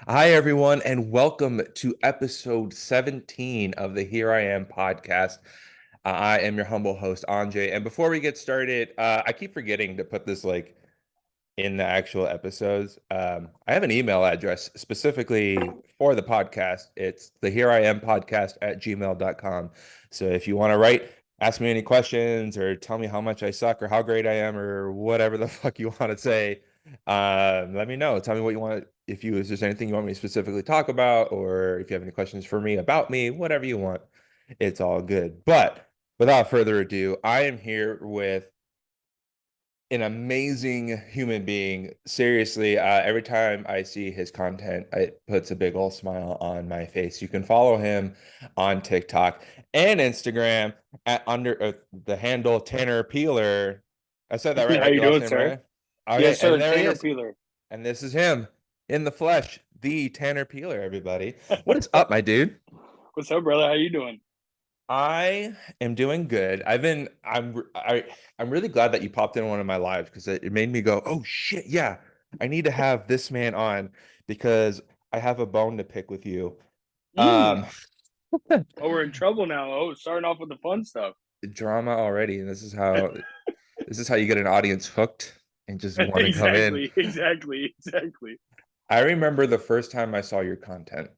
Hi, everyone, and welcome to episode 17 of the Here I Am podcast. I am your humble host, Anjay. And before we get started, I keep forgetting to put this in the actual episodes. I have an email address specifically for the podcast. It's the Here I Am podcast at gmail.com. So if you want to write, ask me any questions or tell me how much I suck or how great I am or whatever the fuck you want to say, let me know. Tell me what you want. If there's anything you want me to specifically talk about, or if you have any questions for me about me, whatever you want, it's all good. But without further ado, I am here with an amazing human being. Seriously, every time I see his content, it puts a big old smile on my face. You can follow him on TikTok and Instagram at under the handle Tanner Peeler. I said that right. I How got you your last doing, name sir? right. Okay, Yes, and sir. there he Tanner is. Peeler. And this is him in the flesh, the Tanner Peeler, everybody. What is up, my dude? What's up, brother? How you doing? I am doing good. I'm really glad that you popped in one of my lives because it made me go, oh shit, yeah, I need to have this man on because I have a bone to pick with you. Mm. Um, Oh, we're in trouble now. Oh, starting off with the fun stuff. Drama already, and this is how you get an audience hooked and just want to come in. Exactly. I remember the first time I saw your content.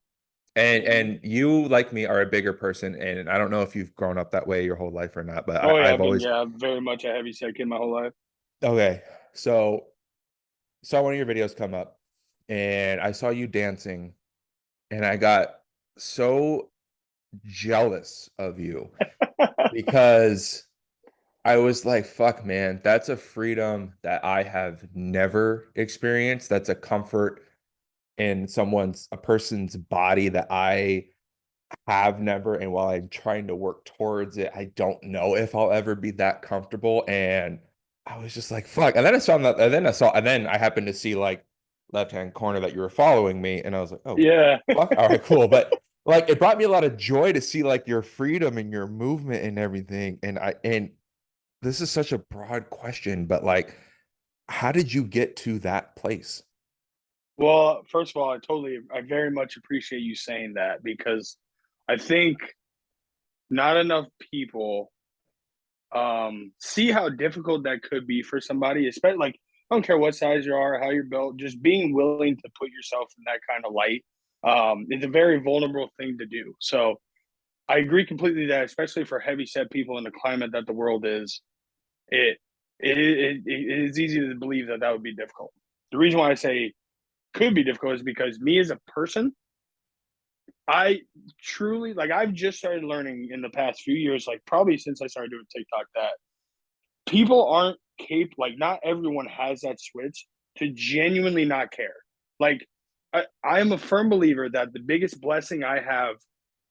And Hmm. and you, like me, are a bigger person, and I don't know if you've grown up that way your whole life or not, but Oh yeah, I've always very much a heavy set kid my whole life. okay. So saw one of your videos come up, and I saw you dancing, and I got so jealous of you because I was like, "Fuck, man, that's a freedom that I have never experienced. That's a comfort in a person's body that I." Have never, and while I'm trying to work towards it, I don't know if I'll ever be that comfortable. And I was just like, fuck. And then I saw that, and then I happened to see like left-hand corner that you were following me, and I was like, oh Yeah. fuck, all right, cool. But like it brought me a lot of joy to see like your freedom and your movement and everything. And this is such a broad question, but like, how did you get to that place? Well, first of all, I very much appreciate you saying that because I think not enough people see how difficult that could be for somebody, especially like I don't care what size you are, how you're built, just being willing to put yourself in that kind of light is a very vulnerable thing to do. So I agree completely that especially for heavy set people in the climate that the world is, it it is easy to believe that that would be difficult. The reason why I say could be difficult is because me as a person, I truly like I've just started learning in the past few years, like probably since I started doing TikTok, that people aren't capable, like not everyone has that switch to genuinely not care. Like I am a firm believer that the biggest blessing I have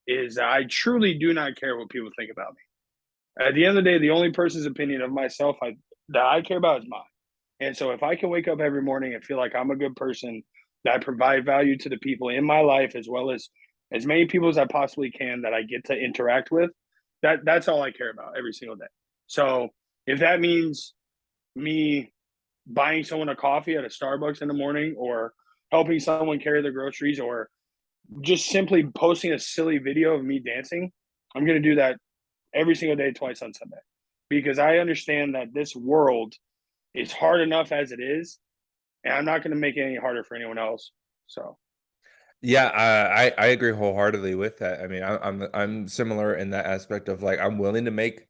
is that I truly do not care what people think about me. At the end of the day, the only person's opinion of myself that I care about is mine. And so if I can wake up every morning and feel like I'm a good person, that I provide value to the people in my life as well as many people as I possibly can that I get to interact with, that's all I care about every single day. So if that means me buying someone a coffee at a Starbucks in the morning or helping someone carry their groceries or just simply posting a silly video of me dancing, I'm going to do that every single day, twice on Sunday, because I understand that this world is hard enough as it is, and I'm not going to make it any harder for anyone else. So, Yeah, I agree wholeheartedly with that. I mean, I'm similar in that aspect of like I'm willing to make,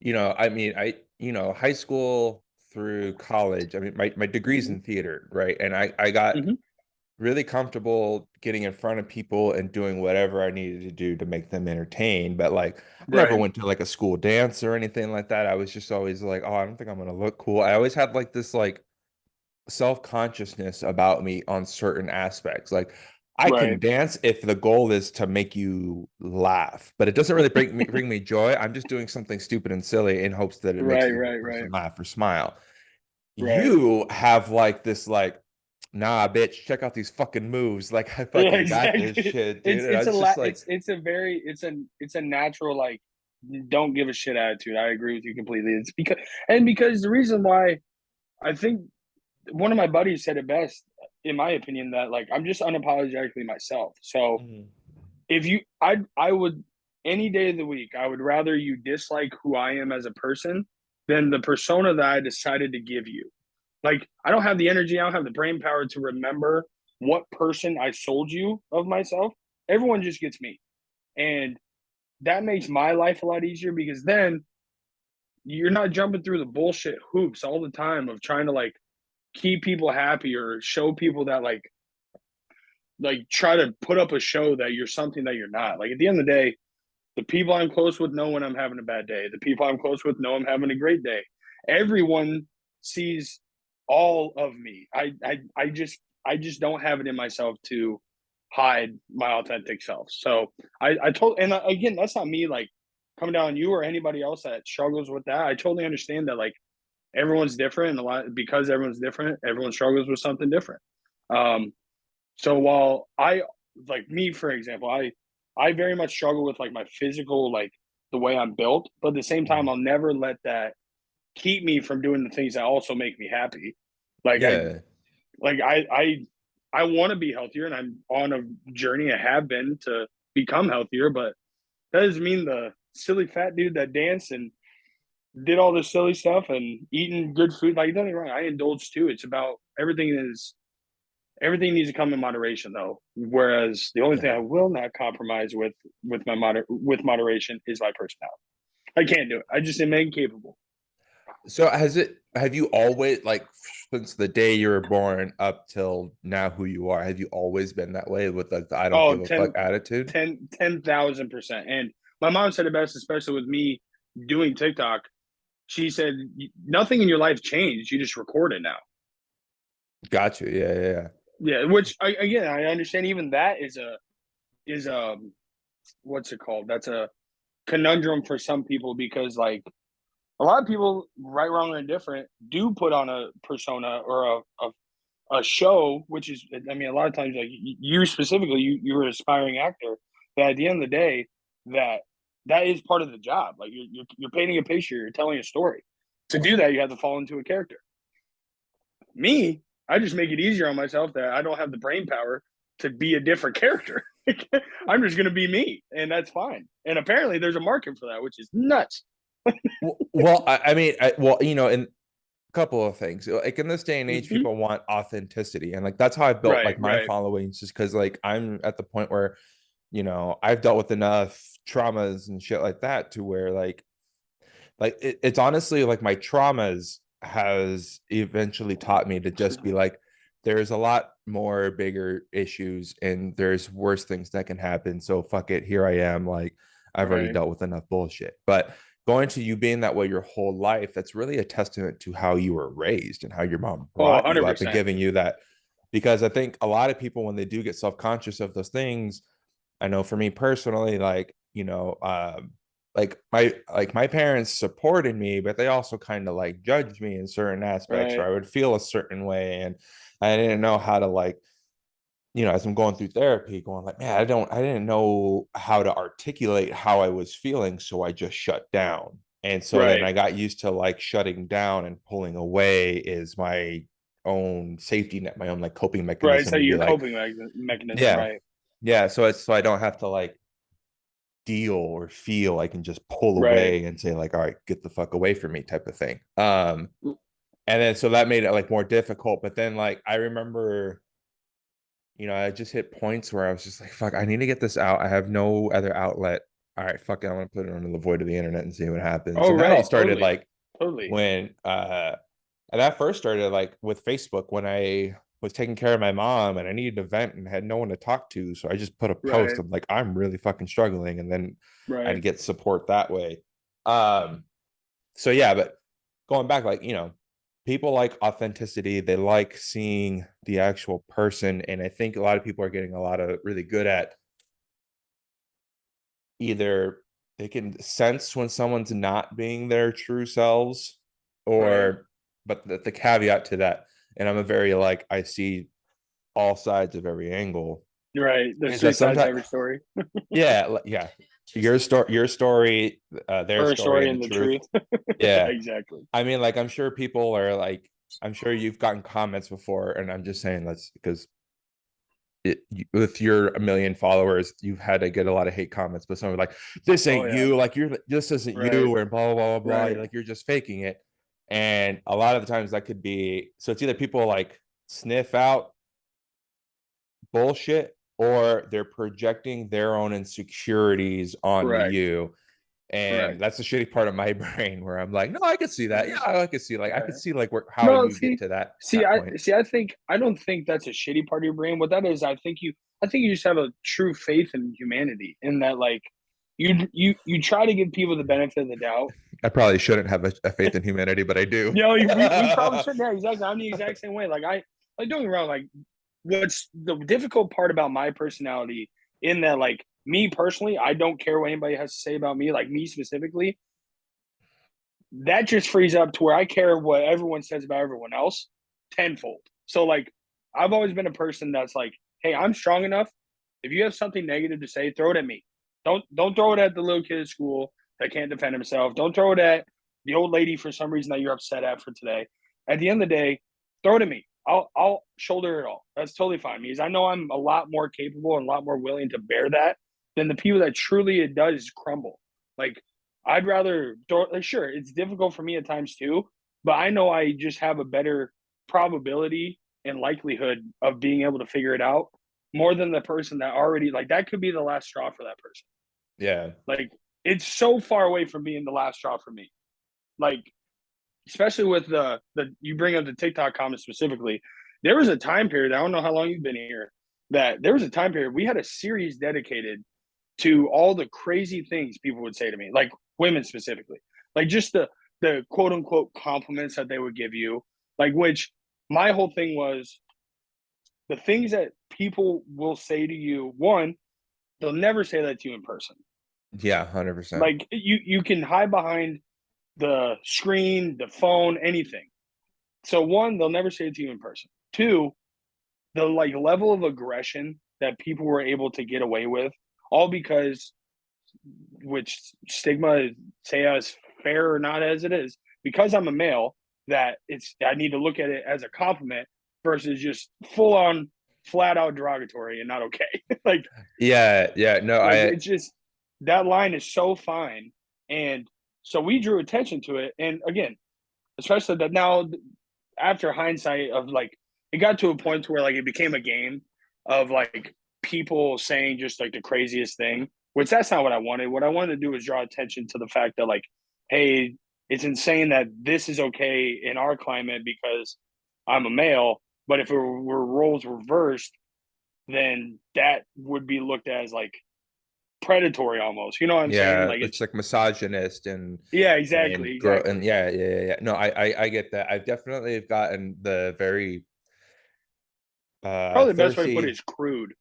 I mean, high school through college. I mean, my degree's mm-hmm, in theater, right? And I got mm-hmm, really comfortable getting in front of people and doing whatever I needed to do to make them entertained. But like, I never right, went to like a school dance or anything like that. I was just always like, oh, I don't think I'm gonna look cool. I always had like this like self-consciousness about me on certain aspects. Like I can right, dance if the goal is to make you laugh, but it doesn't really bring me joy. I'm just doing something stupid and silly in hopes that it makes right, the other right, right, person laugh or smile. right. You have like this like, nah, bitch, check out these fucking moves. Like I Yeah, fucking got this exactly. shit, dude. And I was just like, It's a natural like don't give a shit attitude. I agree with you completely. It's because the reason why I think one of my buddies said it best, in my opinion, that like I'm just unapologetically myself. So Mhm. if you, I would any day of the week, I would rather you dislike who I am as a person than the persona that I decided to give you. Like I don't have the energy, I don't have the brain power to remember what person I sold you of myself. Everyone just gets me, and that makes my life a lot easier because then you're not jumping through the bullshit hoops all the time of trying to like keep people happy or show people that like try to put up a show that you're something that you're not. Like at the end of the day, the people I'm close with know when I'm having a bad day. The people I'm close with know I'm having a great day. Everyone sees all of me. I just don't have it in myself to hide my authentic self. So I told, and again, that's not me like coming down on you or anybody else that struggles with that. I totally understand that like everyone's different, and a lot because everyone's different, everyone struggles with something different. Um, so while I like me, for example, I very much struggle with like my physical, like the way I'm built, but at the same time, Mhm. I'll never let that keep me from doing the things that also make me happy. Like I Yeah. like I want to be healthier, and I'm on a journey. I have been to become healthier, but that doesn't mean the silly fat dude that danced and did all this silly stuff and eating good food. Like don't get me wrong, I indulge too. It's about everything needs to come in moderation though. Whereas the only thing Yeah. I will not compromise with my with moderation is my personality. I can't do it. I just am incapable. So have you always, like, since the day you were born up till now who you are, have you always been that way with like the I don't Oh, give a fuck attitude? 10,000%. And my mom said it best, especially with me doing TikTok. She said, nothing in your life changed. You just record it now. Got you. Yeah, yeah, yeah. Yeah. Which again, I understand even that is what's it called? That's a conundrum for some people because like a lot of people, right, wrong, or indifferent, do put on a persona or a show, which is, I mean, a lot of times, like you specifically, you're an aspiring actor. That at the end of the day, that that is part of the job. Like you're painting a picture, you're telling a story. To do that, you have to fall into a character. Me, I just make it easier on myself that I don't have the brain power to be a different character. I'm just going to be me, and that's fine. And apparently, there's a market for that, which is nuts. Well, I mean, well, in a couple of things, like in this day and age, Mm-hmm. people want authenticity, and like that's how I built Right, like my right, followings, just because like I'm at the point where I've dealt with enough traumas and shit like that to where it's honestly like my traumas has eventually taught me to just be like, there's a lot more bigger issues and there's worse things that can happen, so fuck it, here I am, like I've already right. dealt with enough bullshit. But going to you being that way your whole life, that's really a testament to how you were raised and how your mom Oh, brought you up and 100%. giving you that. Because I think a lot of people, when they do get self-conscious of those things, I know for me personally, like my parents supported me, but they also kind of like judged me in certain aspects, or Right, I would feel a certain way, and I didn't know how to, like, as I'm going through therapy, going like, man, I didn't know how to articulate how I was feeling, so I just shut down. And so then right, I got used to like shutting down and pulling away is my own safety net, my own like coping right. So mechanism to be your like, coping mechanism, yeah, right, yeah. So I don't have to like deal or feel, I can just pull right, away and say like, all right, get the fuck away from me, type of thing. And then so that made it like more difficult. But then like I remember, I just hit points where I was just like, fuck, I need to get this out. I have no other outlet. All right, fuck it, I'm gonna put it under the void of the internet and see what happens. oh, And that all right, started totally, like totally, when and that first started like with Facebook, when I was taking care of my mom and I needed a vent and had no one to talk to. So I just put a post right, of like, I'm really fucking struggling, and then right, I'd get support that way. Um, so yeah, but going back, like, people like authenticity, they like seeing the actual person. And I think a lot of people are getting a lot of really good at either they can sense when someone's not being their true selves, right, or but the caveat to that, and I'm a very like, I see all sides of every angle, right. There's is that three sides to sometimes, every story. yeah, yeah, your story, their Her story, story and the and the truth. truth. Yeah, Exactly. I mean, like, I'm sure people are like I'm sure you've gotten comments before, and I'm just saying that's because with your 1 million followers, you've had to get a lot of hate comments. But someone like, "This Oh ain't yeah, you. Like this isn't right, you," or blah blah blah blah. right, Like you're just faking it. And a lot of the times that could be so. It's either people like sniff out bullshit or they're projecting their own insecurities onto correct, you. And correct, that's the shitty part of my brain where I'm like, no, I could see that. right, Yeah, I could see like I could right. see like how No, you get to that see, point. I think I don't think that's a shitty part of your brain. What that is, I think you just have a true faith in humanity, in that like you try to give people the benefit of the doubt. I probably shouldn't have a faith in humanity, but I do. You know, we probably shouldn't. Yeah, exactly. I'm the exact same way. Like don't get me wrong. Like what's the difficult part about my personality, in that like me personally, I don't care what anybody has to say about me. Like me specifically, that just frees up to where I care what everyone says about everyone else tenfold. So like I've always been a person that's like, hey, I'm strong enough. If you have something negative to say, throw it at me. Don't throw it at the little kid at school that can't defend himself. Don't throw it at the old lady for some reason that you're upset at for today. At the end of the day, throw it at me. I'll shoulder it all. That's totally fine. Because I know I'm a lot more capable and a lot more willing to bear that than the people that truly it does crumble. Like I'd rather throw. Like, sure, it's difficult for me at times too, but I know I just have a better probability and likelihood of being able to figure it out more than the person that already like that could be the last straw for that person. Yeah. Like it's so far away from being the last straw for me. Like especially with the you bring up the TikTok comments specifically. There was a time period. I don't know how long you've been here. That there was a time period we had a series dedicated to all the crazy things people would say to me, like women specifically, like just the quote unquote compliments that they would give you, like which my whole thing was the things that people will say to you. One, they'll never say that to you in person. Yeah, 100%. Like you can hide behind the screen, the phone, anything. So one, they'll never say it to you in person. Two, the like level of aggression that people were able to get away with, all because which stigma say as fair or not as it is, because I'm a male, that it's I need to look at it as a compliment versus just full on flat out derogatory and not okay. Yeah, yeah. No, like I it's just that line is so fine. And so we drew attention to it. And again, especially that now after hindsight of like it got to a point where like it became a game of like people saying just like the craziest thing, which that's not what I wanted. What I wanted to do was draw attention to the fact that like, hey, it's insane that this is okay in our climate because I'm a male, but if it were roles reversed, then that would be looked at as like predatory almost. You know what I'm saying? yeah, Like it's it's like misogynist yeah, and exactly, grow and exactly. yeah, yeah, yeah, yeah. No, I get that. I've definitely gotten the very Probably the best way to put it thirsty. is crude.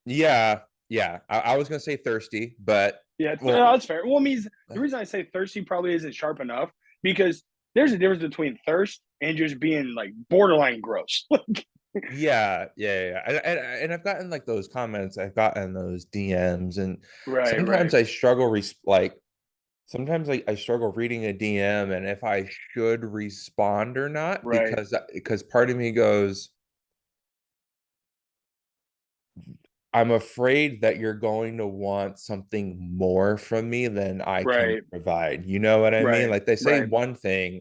Yeah, yeah. I was gonna say thirsty, but Yeah, well, that's fair. Well, it means the reason I say thirsty probably isn't sharp enough because there's a difference between thirst and just being like borderline gross. yeah, yeah, yeah. And I've gotten like those comments, I've gotten those DMs, and Right, sometimes right, I struggle like sometimes I struggle reading a DM and if I should respond or not right, because part of me goes, I'm afraid that you're going to want something more from me than I can right, provide. You know what I mean? right, Like they say right. one thing,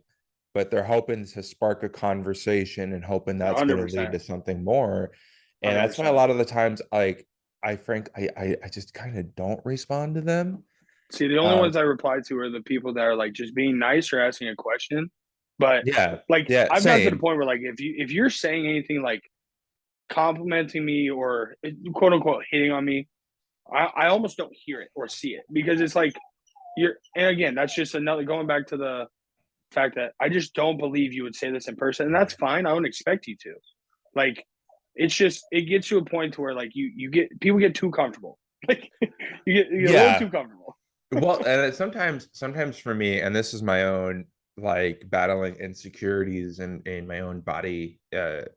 but they're hoping to spark a conversation and hoping that's going Hundred to lead percent, to something more. And hundred that's why a percent. lot of the times, like I just kind of don't respond to them. See, the only Um, ones I reply to are the people that are like just being nice or asking a question. But yeah, like yeah, I've gotten to the same. point where like if you're saying anything like complimenting me or quote unquote hitting on me, I almost don't hear it or see it because it's like you're and again that's just another going back to the fact that I just don't believe you would say this in person, and that's fine. I don't expect you to. Like, it's just it gets to a point to where like you get people get too comfortable. Like you get a little Yeah. too comfortable. Well, and sometimes for me, and this is my own like battling insecurities and in my own body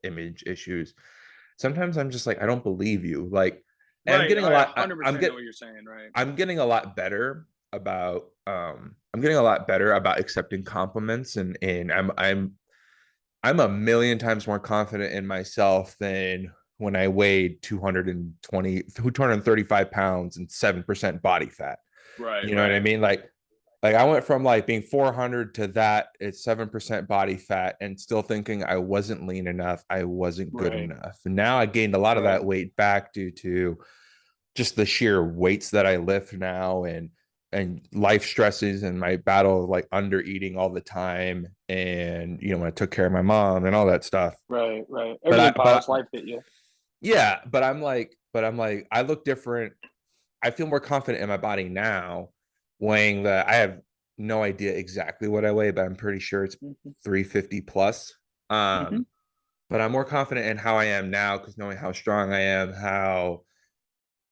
image issues. Sometimes I'm just like, I don't believe you. Like, and I'm Right. getting a I lot, I'm 100% know get what you're saying. Right. I'm getting a lot better about I'm getting a lot better about accepting compliments and I'm I'm a million times more confident in myself than when I weighed 235 pounds and 7% body fat. Right, You know what I right, mean? Like I went from like being 400 to that it's 7% body fat and still thinking I wasn't lean enough, I wasn't good right, enough. And now I gained a lot of right, that weight back due to just the sheer weights that I lift now and life stresses and my battle of like under eating all the time and when I took care of my mom and all that stuff. right, right. But Everything piles, I life hit you. yeah, but I'm like I look different. I feel more confident in my body now, weighing that I have no idea exactly what I weigh, but I'm pretty sure it's Hmm. 350 plus. Hmm. But I'm more confident in how I am now because knowing how strong I am, how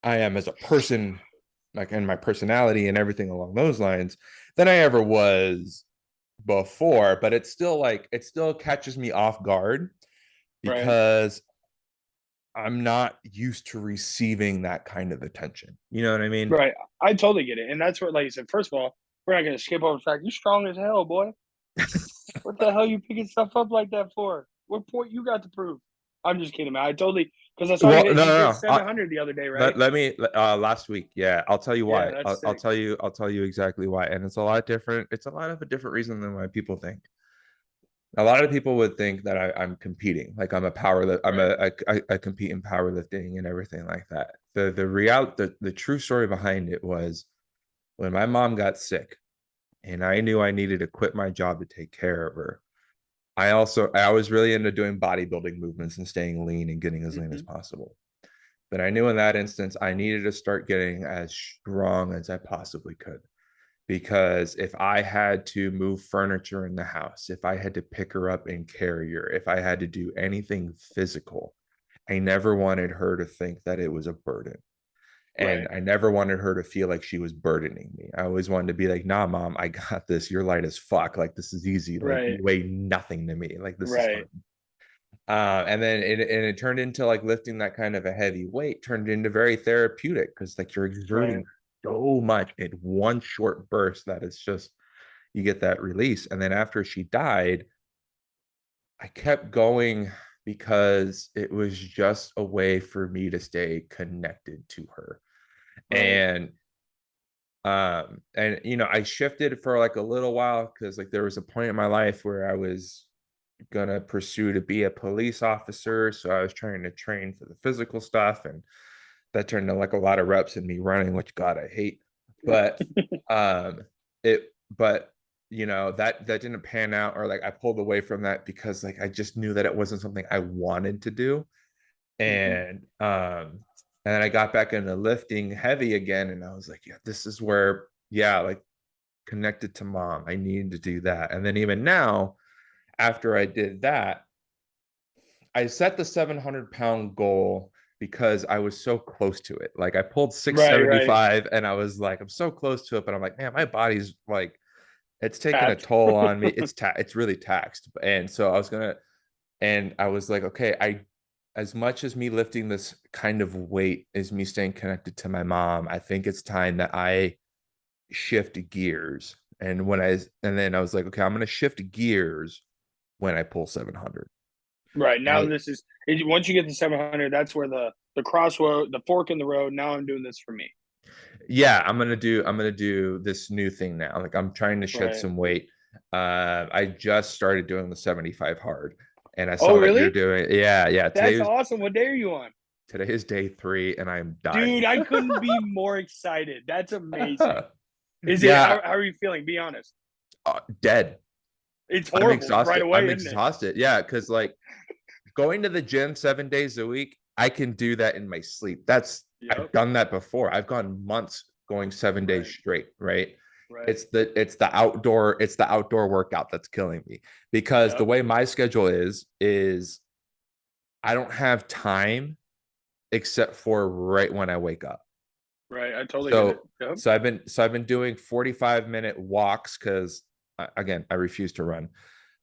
I am as a person, like in my personality and everything along those lines, than I ever was before. But it's still like it still catches me off guard Right, because I'm not used to receiving that kind of attention. You know what I mean? right. I totally get it, and that's what, like you said. First of all, we're not gonna skip over the fact you're strong as hell, boy. What the hell you picking stuff up like that for? What point you got to prove? I'm just kidding, man. I totally because I saw Well, you hit no. 700 the other day, right? Let me last week. Yeah, I'll tell you Yeah, why. that's I'll sick. tell you exactly why. And it's a lot different. It's a lot of a different reason than why people think. A lot of people would think that I'm competing, like I'm a Right. I compete in powerlifting and everything like that. The true story behind it was when my mom got sick and I knew I needed to quit my job to take care of her. I was really into doing bodybuilding movements and staying lean and getting as lean as Hmm. possible. But I knew in that instance I needed to start getting as strong as I possibly could. Because if I had to move furniture in the house, if I had to pick her up and carry her, if I had to do anything physical, I never wanted her to think that it was a burden. And Right. I never wanted her to feel like she was burdening me. I always wanted to be like, nah, mom, I got this. You're light as fuck. Like, this is easy. Like, you Right. weigh nothing to me. Like, this is fine. Right. And then it turned into like lifting that kind of a heavy weight turned into very therapeutic because like you're Right. exerting so much in one short burst that it's just you get that release. And then after she died, I kept going because it was just a way for me to stay connected to her. Right. And I shifted for like a little while because like there was a point in my life where I was gonna pursue to be a police officer. So I was trying to train for the physical stuff, and that turned into like a lot of reps and me running, which God I hate. But um, but that didn't pan out, or like I pulled away from that because like I just knew that it wasn't something I wanted to do, Hmm. and then I got back into lifting heavy again, and I was like, yeah, this is where like connected to mom. I needed to do that, and then even now after I did that, I set the 700-pound goal because I was so close to it. Like I pulled Right. Right. 675 and I was like, I'm so close to it, but I'm like, man, my body's like, it's taking a Tapped. toll on me. It's really taxed. And so I was like, okay, as much as me lifting this kind of weight is me staying connected to my mom, I think it's time that I shift gears. And then I was like, okay, I'm going to shift gears when I pull 700. Right. Now And this is once you get to 700, that's where the crossroad, the fork in the road. Now I'm doing this for me. yeah, I'm gonna do this new thing now. Like I'm trying to shed Right. some weight. I just started doing the 75 hard, and I Oh, saw that you're really? doing. Yeah. That's awesome. What day are you on? Today is day 3, and I'm dying. Dude, I couldn't be more excited. That's amazing. Is it Yeah, how are you feeling? Be honest. dead. It's I'm horrible right exhausted. I'm away, isn't it? exhausted. Yeah, because like going to the gym 7 days a week, I can do that in my sleep. I've Yep. done that before. I've gone months going 7 days Right. straight, right? Right. It's the outdoor workout that's killing me because the Yep. way my schedule is I don't have time except for right when I wake up. Right. I totally get it. So Yep. I've been doing 45-minute walks because again, I refuse to run,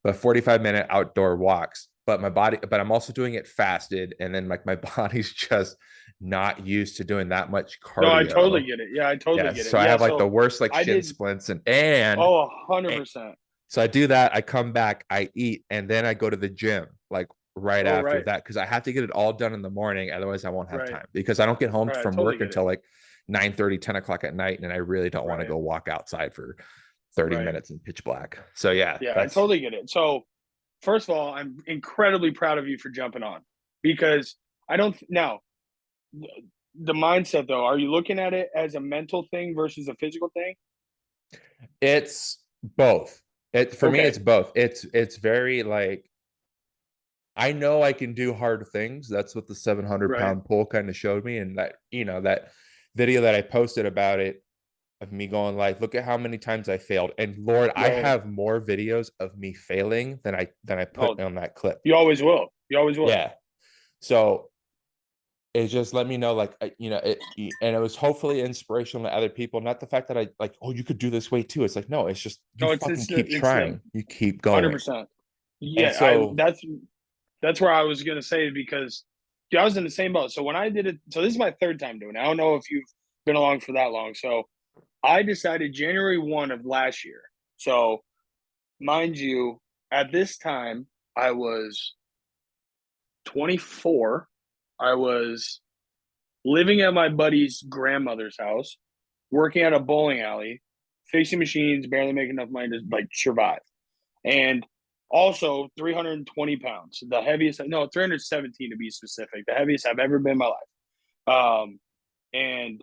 but 45-minute outdoor walks. But I'm also doing it fasted, and then like my body's just not used to doing that much No, I totally cardio. get it. Yeah, I totally Yeah, get it. so I Yeah, have like the so worst like I shin did splints and oh 100%. So I do that. I come back, I eat, and then I go to the gym like right Oh, after right, that because I have to get it all done in the morning. Otherwise, I won't have right, time because I don't get home right. I from totally work get it. until like 9:30, 10 o'clock at night. And I really don't want to Right, go walk outside for 30 right. minutes in pitch black. So yeah, Yeah, I that's totally get it. So, first of all, I'm incredibly proud of you for jumping on because I don't now the mindset though. Are you looking at it as a mental thing versus a physical thing? it's both. It for me, Okay, it's both. It's very like I know I can do hard things. That's what the 700 right, pound pull kind of showed me. And that, that video that I posted about it of me going like, look at how many times I failed. And Lord, I right. have more videos of me failing than I put Oh, on that clip. you always will. You always will. Yeah. So it just let me know like and it was hopefully inspirational to other people. Not the fact that I like, oh, you could do this way too. It's like, no, it's just you No, fucking keep it's the trying. You keep 100%. going. And Yeah, I so that's where I was gonna say because I was in the same boat. So when I did it, so this is my third time doing it. I don't know if you've been along for that long. So I decided January 1 of last year. So mind you, at this time I was 24. I was living at my buddy's grandmother's house, working at a bowling alley, fixing machines, barely making enough money to like survive. And also 320 pounds, the heaviest, no, 317 to be specific, the heaviest I've ever been in my life. And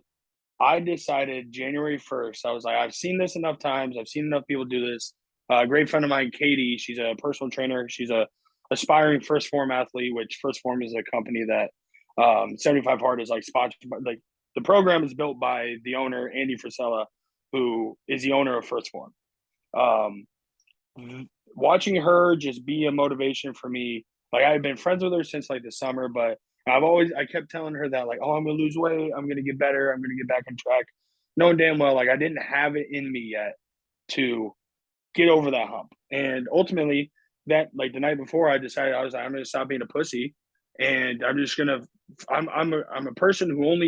I decided January 1st, I was like, I've seen this enough times. I've seen enough people do this. A great friend of mine, Katie, she's a personal trainer. She's a aspiring first form athlete, which first form is a company that 75 Hard is like sponsored by, like the program is built by the owner, Andy Frisella, who is the owner of first form. Um, Watching her just be a motivation for me. Like I've been friends with her since like the summer, but I kept telling her that like, oh, I'm gonna lose weight, I'm gonna get better, I'm gonna get back on track, knowing damn well like I didn't have it in me yet to get over that hump. And ultimately, that like the night before, I decided I was like, I'm gonna stop being a pussy, and I'm just gonna. I'm a person who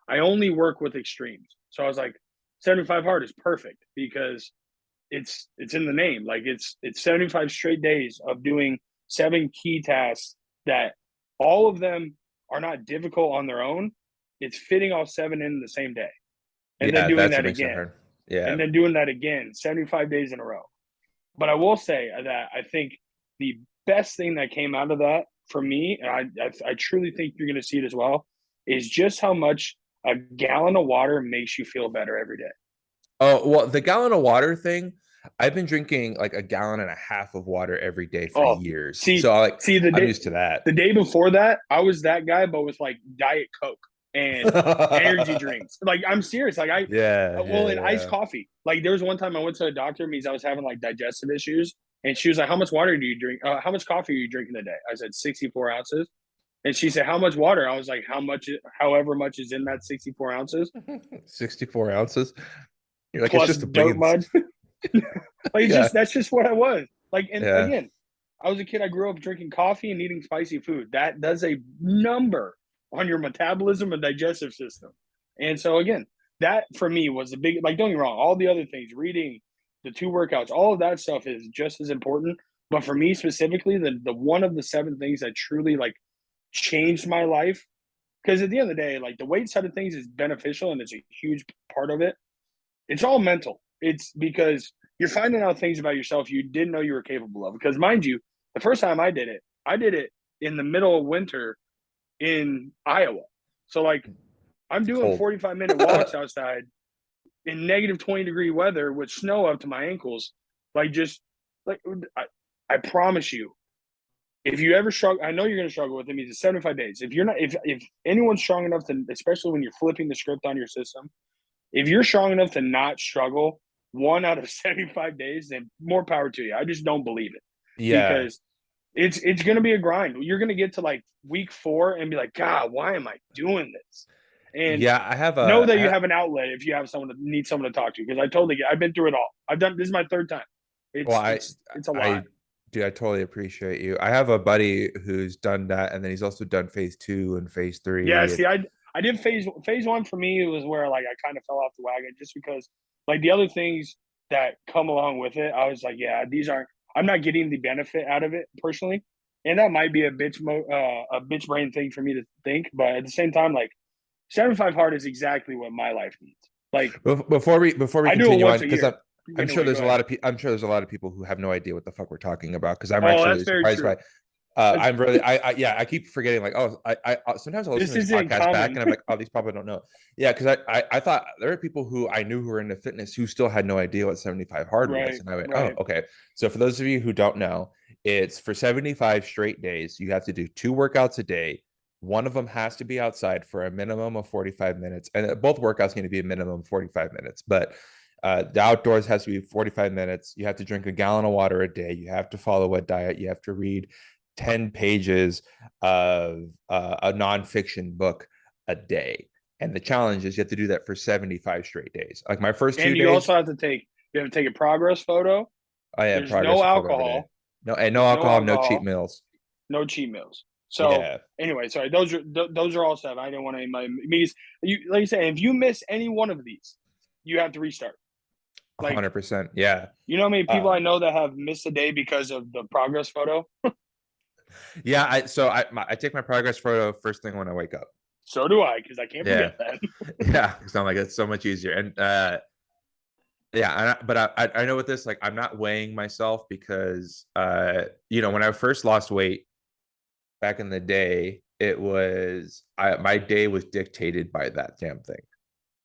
I only work with extremes. So I was like, 75 hard is perfect because it's in the name. Like it's 75 straight days of doing 7 key tasks that all of them are not difficult on their own. It's fitting all 7 in the same day and then yeah, doing that's that what makes it again hard. Yeah. and then doing that again 75 days in a row. But I will say that I think the best thing that came out of that for me, and I truly think you're going to see it as well, is just how much a gallon of water makes you feel better every day. Oh, well, the gallon of water thing, I've been drinking like a gallon and a half of water every day for Oh, years. see, So like see I'm used to that. the day before that, I was that guy, but with like Diet Coke and energy drinks. Like I'm serious. Like Yeah, well, yeah, and iced yeah. coffee. Like there was one time I went to a doctor because I was having like digestive issues, and she was like, "How much water do you drink? How much coffee are you drinking a day?" I said 64 ounces, and she said, "How much water?" I was like, "How much? However much is in that 64 ounces 64 ounces. You're like, it's plus just a dirt beans. mud." Like it's Yeah, just that's just what I was. Like, and yeah. again, I was a kid. I grew up drinking coffee and eating spicy food. That does a number on your metabolism and digestive system. And so again, that for me was the big. Like, don't get me wrong. All the other things, reading, the 2 workouts, all of that stuff is just as important. But for me specifically, the one of the 7 things that truly like changed my life. Because at the end of the day, like the weight side of things is beneficial and it's a huge part of it. It's all mental. It's because you're finding out things about yourself you didn't know you were capable of. Because mind you, the first time I did it in the middle of winter in Iowa. So like I'm It's doing cold. 45-minute walks outside in -20-degree weather with snow up to my ankles. Like just like I promise you, if you ever struggle, I know you're gonna struggle with it. It's 75 days. If you're not, if anyone's strong enough to, especially when you're flipping the script on your system, if you're strong enough to not struggle 1 out of 75 days, then more power to you. I just don't believe it Yeah. because it's going to be a grind. You're going to get to like week 4 and be like, God, why am I doing this? And Yeah, I have know a that you have an outlet if you have someone to need someone to talk to because I totally get. I've been through it all. I've done this is my third time. well, It's a lot. I do I totally appreciate you. I have a buddy who's done that, and then he's also done phase two and phase Yeah, three. And see, I did phase 1 for me. It was where like I kind of fell off the wagon just because like the other things that come along with it, I was like, yeah, I'm not getting the benefit out of it personally. And that might be a bitch brain thing for me to think, but at the same time, like 75 hard is exactly what my life needs. Like Before we I do it continue on, once a because year. I'm sure Anyway, there's go a ahead. lot of I'm sure there's a lot of people who have no idea what the fuck we're talking about, because I'm Oh, actually that's really very surprised by. true. That's I'm really, yeah, I keep forgetting. Like, oh, sometimes I listen this to this isn't podcast back, common. and I'm like, oh, these probably don't know. Yeah, because I thought there were people who I knew who were into fitness who still had no idea what 75 hard was, Right, and I went, oh, right. okay. So for those of you who don't know, it's for 75 straight days. You have to do 2 workouts a day. One of them has to be outside for a minimum of 45 minutes, and both workouts need to be a minimum of 45 minutes. But the outdoors has to be 45 minutes. You have to drink a gallon of water a day. You have to follow a diet. You have to read 10 pages of a nonfiction book a day. And the challenge is you have to do that for 75 straight days. Like my first two And you days, also have to take a progress photo. I had There's no progress photo every day. alcohol. No, and no There's no alcohol, no cheat alcohol. meals. No cheat meals. So Yeah, anyway, sorry. Those are all stuff. I didn't want to my meetings. You like you say, if you miss any one of these, you have to restart. Like 100%. Yeah. you know how many people I Um, know that have missed a day because of the progress photo. yeah. I take my progress photo first thing when I wake up. So do I, because I can't Yeah. forget that. Yeah. Because I'm like, it's so much easier. And yeah, but I know with this, like, I'm not weighing myself because when I first lost weight back in the day, my day was dictated by that damn thing.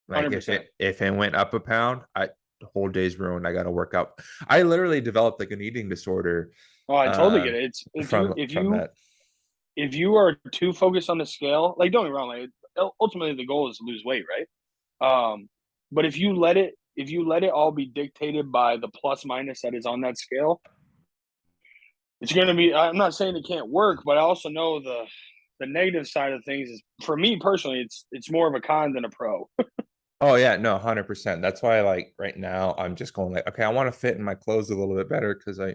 Like 100%. if it went up a pound, the whole day's ruined. I got to work out. I literally developed like an eating disorder Oh, I totally get um it. It's from that. if you are too focused on the scale, like don't get me wrong, like ultimately the goal is to lose weight, right? But if you let it all be dictated by the plus minus that is on that scale, it's going to be. I'm not saying it can't work, but I also know the negative side of things is for me personally, it's more of a con than a pro. Oh yeah, no, 100%. That's why like right now I'm just going like, okay, I want to fit in my clothes a little bit better because I am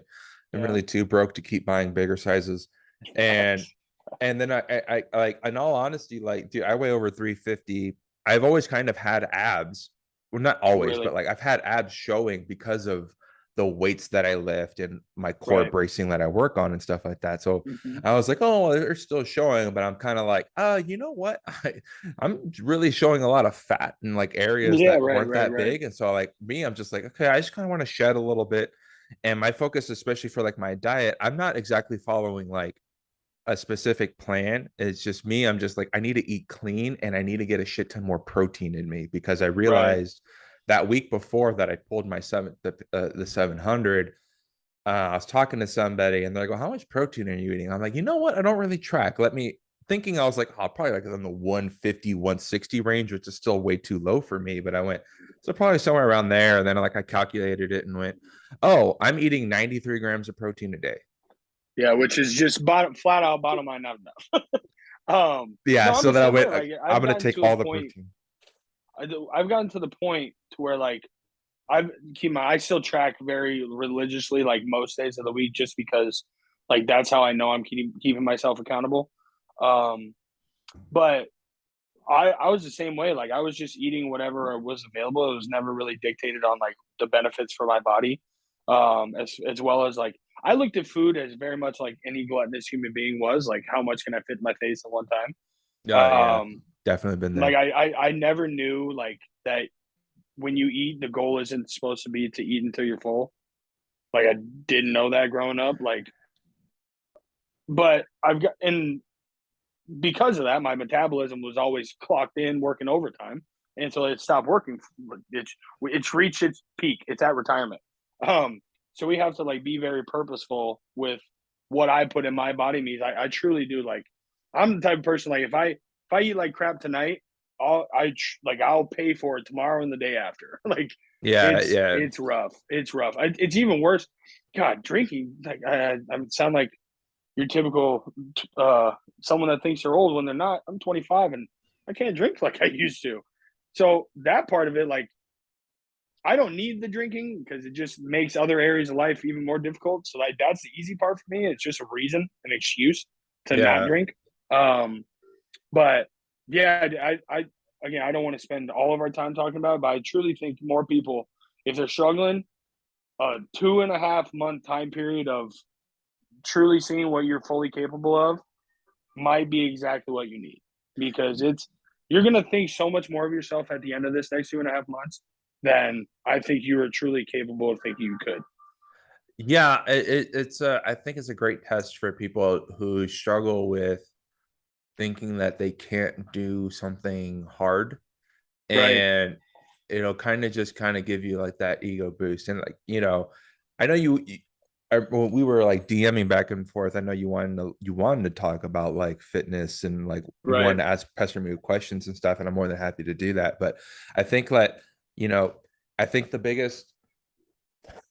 Yeah, really too broke to keep buying bigger sizes. And facts. and then I like, in all honesty, like, dude, I weigh over 350. I've always kind of had abs. Well, not always, but Really, like I've had abs showing because of the weights that I lift and my core right? bracing that I work on and stuff like that. So Hmm. I was like, oh, well, they're still showing, but I'm kind of like, you know what? I'm really showing a lot of fat in like areas Yeah, that right, weren't right, that right, big. And so like me, I'm just like, okay, I just kind of want to shed a little bit. And my focus, especially for like my diet, I'm not exactly following like a specific plan. It's just me. I'm just like, I need to eat clean and I need to get a shit ton more protein in me because I right. realized that week before that I pulled my the 700. I was talking to somebody and they're like, well, how much protein are you eating? I'm like, you know what? I don't really track. Thinking I was like, oh, probably like in the 150, 160 range, which is still way too low for me. But I went, so probably somewhere around there. And then like I calculated it and went, oh, I'm eating 93 grams of protein a day. Yeah, which is just flat out bottom line not enough. Yeah. No, I'm So the then I same way. went, Like I'm I've going to gotten take to a all the point. protein. I've gotten to the point to where like I still track very religiously like most days of the week just because like that's how I know I'm keeping myself accountable. Um, but I was the same way. Like I was just eating whatever was available. It was never really dictated on like the benefits for my body. As well as like I looked at food as very much like any gluttonous human being was like how much can I fit in my face at one time. Yeah. Um, Definitely been like there. I never knew like that when you eat, the goal isn't supposed to be to eat until you're full. Like I didn't know that growing up. Like, but I've got and because of that, my metabolism was always clocked in working overtime, and so it stopped working. It's reached its peak. It's at retirement. So we have to like be very purposeful with what I put in my body means. I truly do like. I'm the type of person like if I eat like crap tonight, I'll pay for it tomorrow and the day after. Like Yeah. Yeah. it's rough. It's rough. It's even worse. God, drinking like I sound like your typical someone that thinks they're old when they're not. I'm 25 and I can't drink like I used to. So that part of it, like I don't need the drinking because it just makes other areas of life even more difficult. So like that's the easy part for me. It's just a reason, an excuse to not Yeah. drink. Um, but yeah, I again I don't want to spend all of our time talking about it, but I truly think more people, if they're struggling, a 2.5 month time period of truly seeing what you're fully capable of might be exactly what you need, because you're gonna think so much more of yourself at the end of this next 2.5 months than I think you are truly capable of thinking you could. Yeah, it's I think it's a great test for people who struggle with thinking that they can't do something hard, Right, and it'll kind of just kind of give you like that ego boost. And like, I know when we were like DMing back and forth, I know you wanted to talk about like fitness, and like you right. wanted to ask pester me with questions and stuff, and I'm more than happy to do that. But I think that, you know, I think the biggest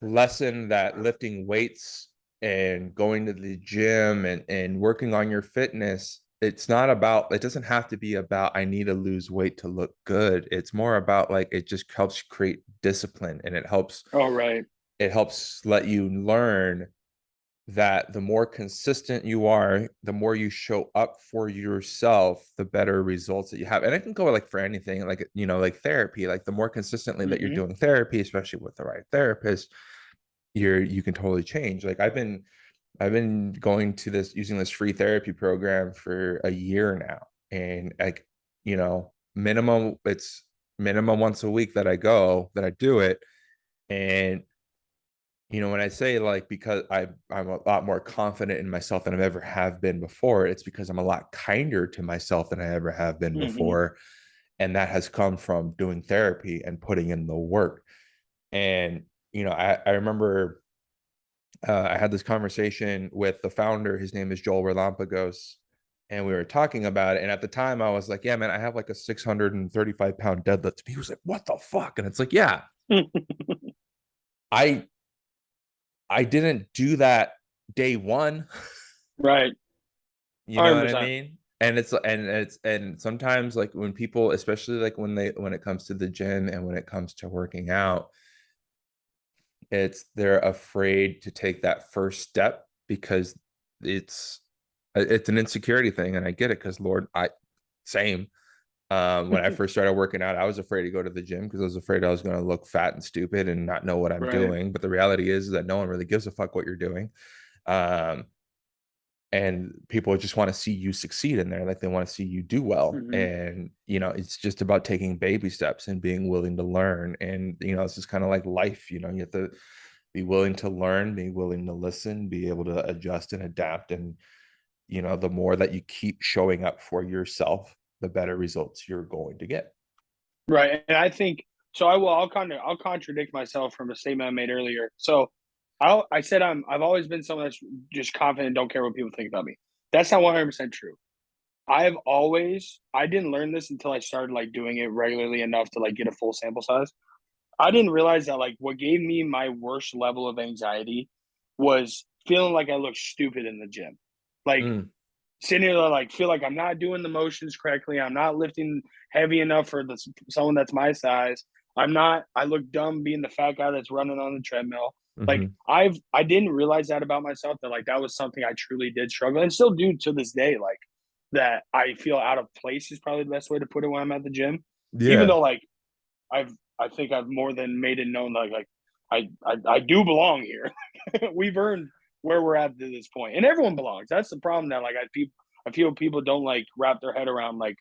lesson that lifting weights and going to the gym and working on your fitness, it doesn't have to be about I need to lose weight to look good. It's more about like it just helps create discipline, and Oh, right. it helps let you learn that the more consistent you are, the more you show up for yourself, the better results that you have. And it can go like for anything, like, like therapy, like the more consistently that you're Hmm. doing therapy, especially with the right therapist, you can totally change. Like I've been going to this using this free therapy program for a year now. And like, it's minimum once a week that I do it. And when I say like, because I'm a lot more confident in myself than I've ever have been before, it's because I'm a lot kinder to myself than I ever have been Hmm. before. And that has come from doing therapy and putting in the work. And I remember I had this conversation with the founder. His name is Joel Relampagos, and we were talking about it. And at the time, I was like, "Yeah, man, I have like a 635-pound deadlift." He was like, "What the fuck?" And it's like, "Yeah, I I didn't do that day one." Right. You know what I 100%. mean? And sometimes like when people, especially like when it comes to the gym and when it comes to working out, they're afraid to take that first step because it's it's an insecurity thing. And I get it, because Lord, I same. When I first started working out, I was afraid to go to the gym because I was afraid I was going to look fat and stupid and not know what I'm Right. doing. But the reality is that no one really gives a fuck what you're doing. um and people just want to see you succeed in there, like they want to see you do well. Hmm. And it's just about taking baby steps and being willing to learn. And it's just kind of like life. You have to be willing to learn, be willing to listen, be able to adjust and adapt. And the more that you keep showing up for yourself, the better results you're going to get. Right. And I think so. I'll contradict myself from a statement I made earlier. So I said I've always been someone that's just confident, don't care what people think about me. That's not 100% true. I didn't learn this until I started like doing it regularly enough to like get a full sample size. I didn't realize that like what gave me my worst level of anxiety was feeling like I looked stupid in the gym. Like Mm, sitting there, like feel like I'm not doing the motions correctly. I'm not lifting heavy enough for someone that's my size. I'm not. I look dumb being the fat guy that's running on the treadmill. Like mhm. I didn't realize that about myself, that like that was something I truly did struggle and still do to this day. Like that I feel out of place is probably the best way to put it when I'm at the gym. Even Yeah, though like I think I've more than made it known that like I do belong here. We've earned where we're at to this point, and everyone belongs. That's the problem that like I feel people don't like wrap their head around. Like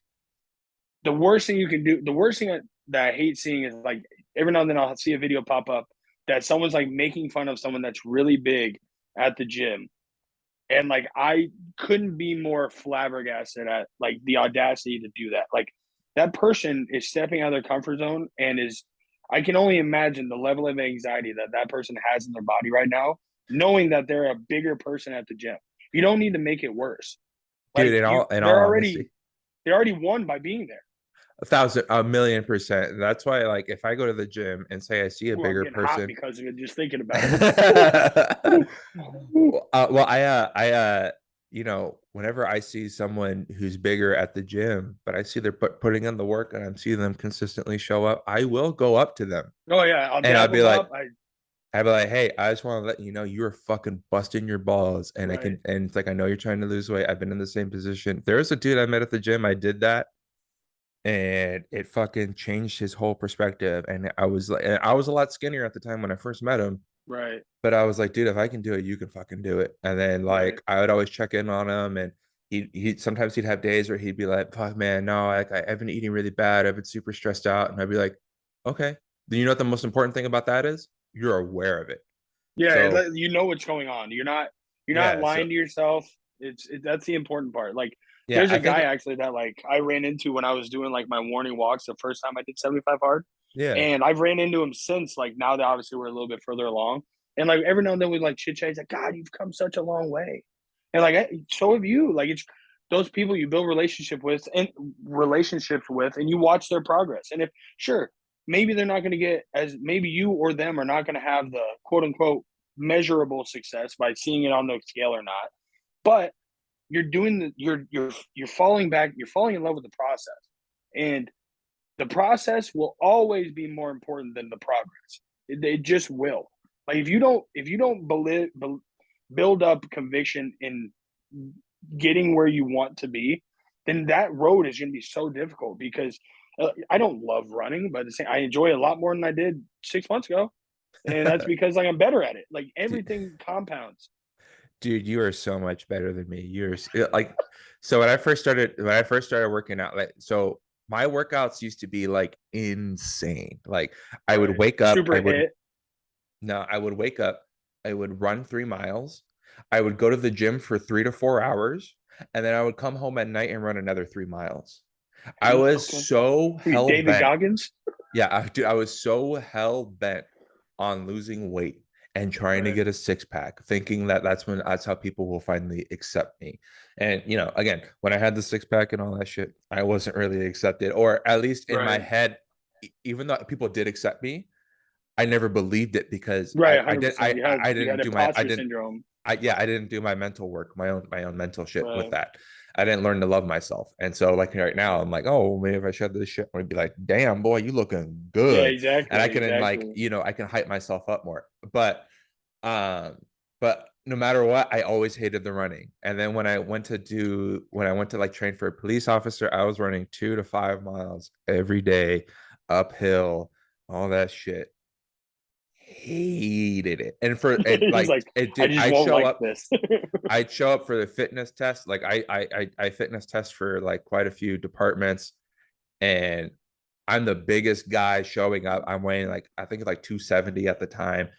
the worst thing you can do, the worst thing that I hate seeing is like every now and then I'll see a video pop up that someone's like making fun of someone that's really big at the gym, and like I couldn't be more flabbergasted at like the audacity to do that. Like that person is stepping out of their comfort zone and is I can only imagine the level of anxiety that that person has in their body right now, knowing that they're a bigger person at the gym. You don't need to make it worse. dude. Like In you, all honesty, they already won by being there. 1,000,000%. That's why, like, if I go to the gym and say I see a Ooh, I'm bigger getting hot person, because of it. Just thinking about it. well, Ooh, ooh. whenever I see someone who's bigger at the gym, but I see they're putting in the work and I'm seeing them consistently show up, I will go up to them Oh yeah, I'll and dab them up. I I'd be like, hey, I just want to let you know you're fucking busting your balls. And right. and it's like, I know you're trying to lose weight. I've been in the same position. There's a dude I met at the gym. I did that, and it fucking changed his whole perspective. And I was a lot skinnier at the time when I first met him. Right. But I was like, dude, if I can do it, you can fucking do it. And then Right. like I would always check in on him, and he sometimes he'd have days where he'd be like, fuck man, no, like I've been eating really bad. I've been super stressed out. And I'd be like, okay. Then you know what the most important thing about that is? You're aware of it. Yeah, So you know what's going on. You're not yeah, so lying to yourself. That's the important part. Like yeah, there's I a think guy actually that like I ran into when I was doing like my morning walks the first time I did 75 hard. yeah. And I've ran into him since, like now that obviously we're a little bit further along. And like every now and then we like chit chat. He's like, God, you've come such a long way. And like so have you. Like it's those people you build relationships with and you watch their progress. And if sure, maybe they're not going to get as maybe you or them are not going to have the quote unquote measurable success by seeing it on the scale or not. But you're doing you're falling back, you're falling in love with the process. And the process will always be more important than the progress. It just will. Like if you don't build up conviction in getting where you want to be, then that road is going to be so difficult because I don't love running, but I enjoy it a lot more than I did 6 months ago, and that's because like I'm better at it. Like Dude, everything compounds. dude, you are so much better than me. Like, so when I first started working out, like, so my workouts used to be like insane. Like, I would Right. wake up, Super hit. I would wake up, I would run 3 miles, I would go to the gym for 3 to 4 hours, and then I would come home at night and run another 3 miles. I Dang. was Okay. so Wait, hell David bent. Goggins. Yeah, dude, I was so hell bent on losing weight and trying to Right. get a six pack, thinking that that's how people will finally accept me. And again, when I had the six pack and all that shit, I wasn't really accepted, or at least in my Right. head, even though people did accept me, I never believed it because Right. I did 100%. I You had didn't do my I imposter didn't syndrome. I didn't do my mental work, my own mental shit with Right. that. I didn't learn to love myself. And so like right now, I'm like, oh, maybe if I shed this shit, I'm gonna be like, damn boy, you looking Yeah. good. And I Exactly. can like, Exactly. I can hype myself up more. Um, but no matter what, I always hated the running. And then when I went to like train for a police officer, I was running 2 to 5 miles every day, uphill, all that shit. Hated it. And for it He's like like, it I did just won't like this. I'd show up for the fitness test. Like I fitness test for like quite a few departments, and I'm the biggest guy showing up. I'm weighing like I think like 270 at the time.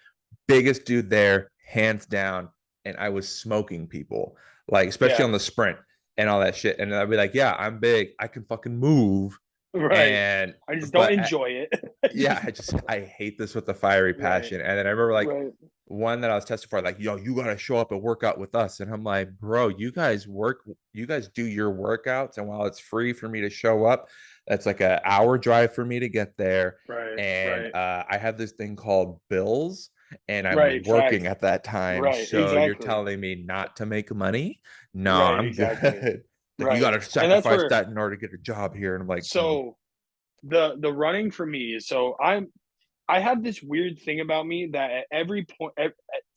Biggest dude there, hands down. And I was smoking people, like especially Yeah. on the sprint and all that shit. And I'd be like, yeah, I'm big. I can fucking move. Right. And I just don't but enjoy yeah, it. I hate this with a fiery Right. passion. And then I remember like Right. one that I was testing for, like, yo, you gotta show up and work out with us. And I'm like, bro, you guys do your workouts, and while it's free for me to show up, that's like an hour drive for me to get there. Right. And Right. I have this thing called bills, and I'm Right. working Facts. at that time. Right. So you're Exactly. telling me not to make money? No, Right. I'm Exactly. good. Like you Right. gotta And that's sacrifice where that in order to get a job here. And I'm like, so the running for me is I have this weird thing about me that at every point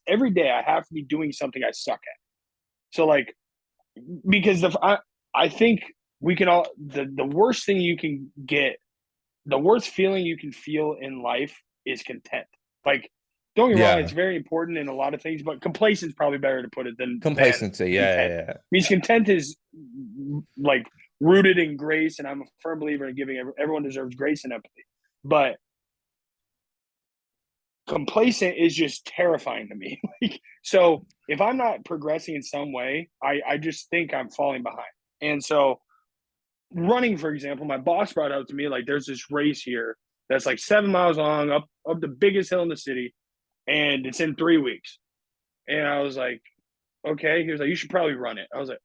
every day I have to be doing something I suck at. So like because I think we can all the worst thing you can get, the worst feeling you can feel in life is content. Like, don't get me wrong, it's yeah, very important in a lot of things, but complacent is probably better to put it than complacency. Yeah, content. yeah, yeah. Because content is like rooted in grace, and I'm a firm believer in giving everyone deserves grace and empathy. But complacent is just terrifying to me. Like, so if I'm not progressing in some way, I just think I'm falling behind. And so running, for example, my boss brought up to me like there's this race here that's like 7 miles long up the biggest hill in the city, and it's in 3 weeks. And I was like, okay. He was like, you should probably run it. I was like,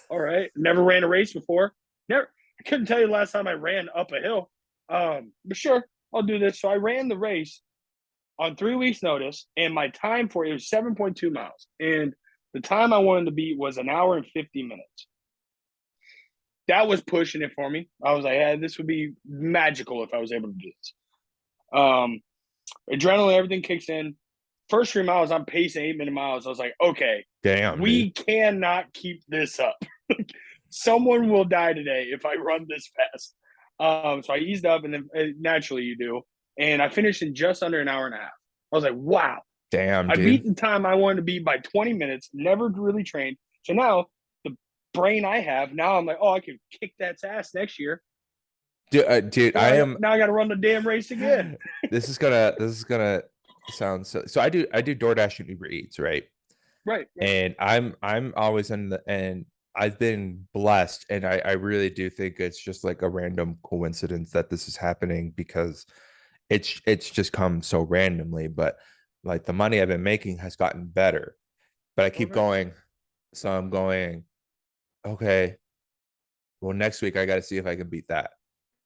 all right. Never ran a race before. Never. I couldn't tell you the last time I ran up a hill. But sure, I'll do this. So I ran the race on 3 weeks' notice, and my time for it was 7.2 miles. And the time I wanted to beat was an hour and 50 minutes. That was pushing it for me. I was like, yeah, this would be magical if I was able to do this. Um, Adrenaline, everything kicks in. First 3 miles, I'm pacing 8-minute miles. I was like, okay, Damn, dude. we cannot keep this up. Someone will die today if I run this fast. So I eased up, and then naturally you do. And I finished in just under an hour and a half. I was like, wow. Damn, I beat dude. the time I wanted to beat by 20 minutes, never really trained. So now the brain I have, now I'm like, oh, I can kick that ass next year. Dude, Now I got to run the damn race again. this is gonna sound so I do DoorDash and Uber Eats, right? Right, right. And I'm always in the and I've been blessed, and I really do think it's just like a random coincidence that this is happening because it's just come so randomly, but like the money I've been making has gotten better. But I Oh, keep nice. going, so I'm going, okay, well, next week I got to see if I can beat that.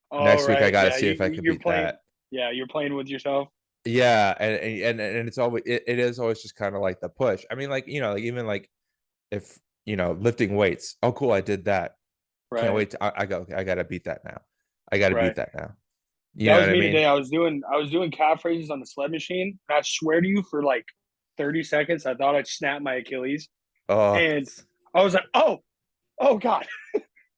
All Next week I right. got to Yeah, see if I can you're beat playing. that. Yeah, you're playing with yourself. Yeah, and it's always it is always just kind of like the push. I mean, like, like even like if lifting weights. Oh, cool, I did that. Can't Right, wait to I go, okay, I gotta beat that now. I gotta beat right. that now. You That know was what I me mean? today. I was doing calf raises on the sled machine. And I swear to you, for like 30 seconds, I thought I'd snap my Achilles, Oh, and I was like, oh God.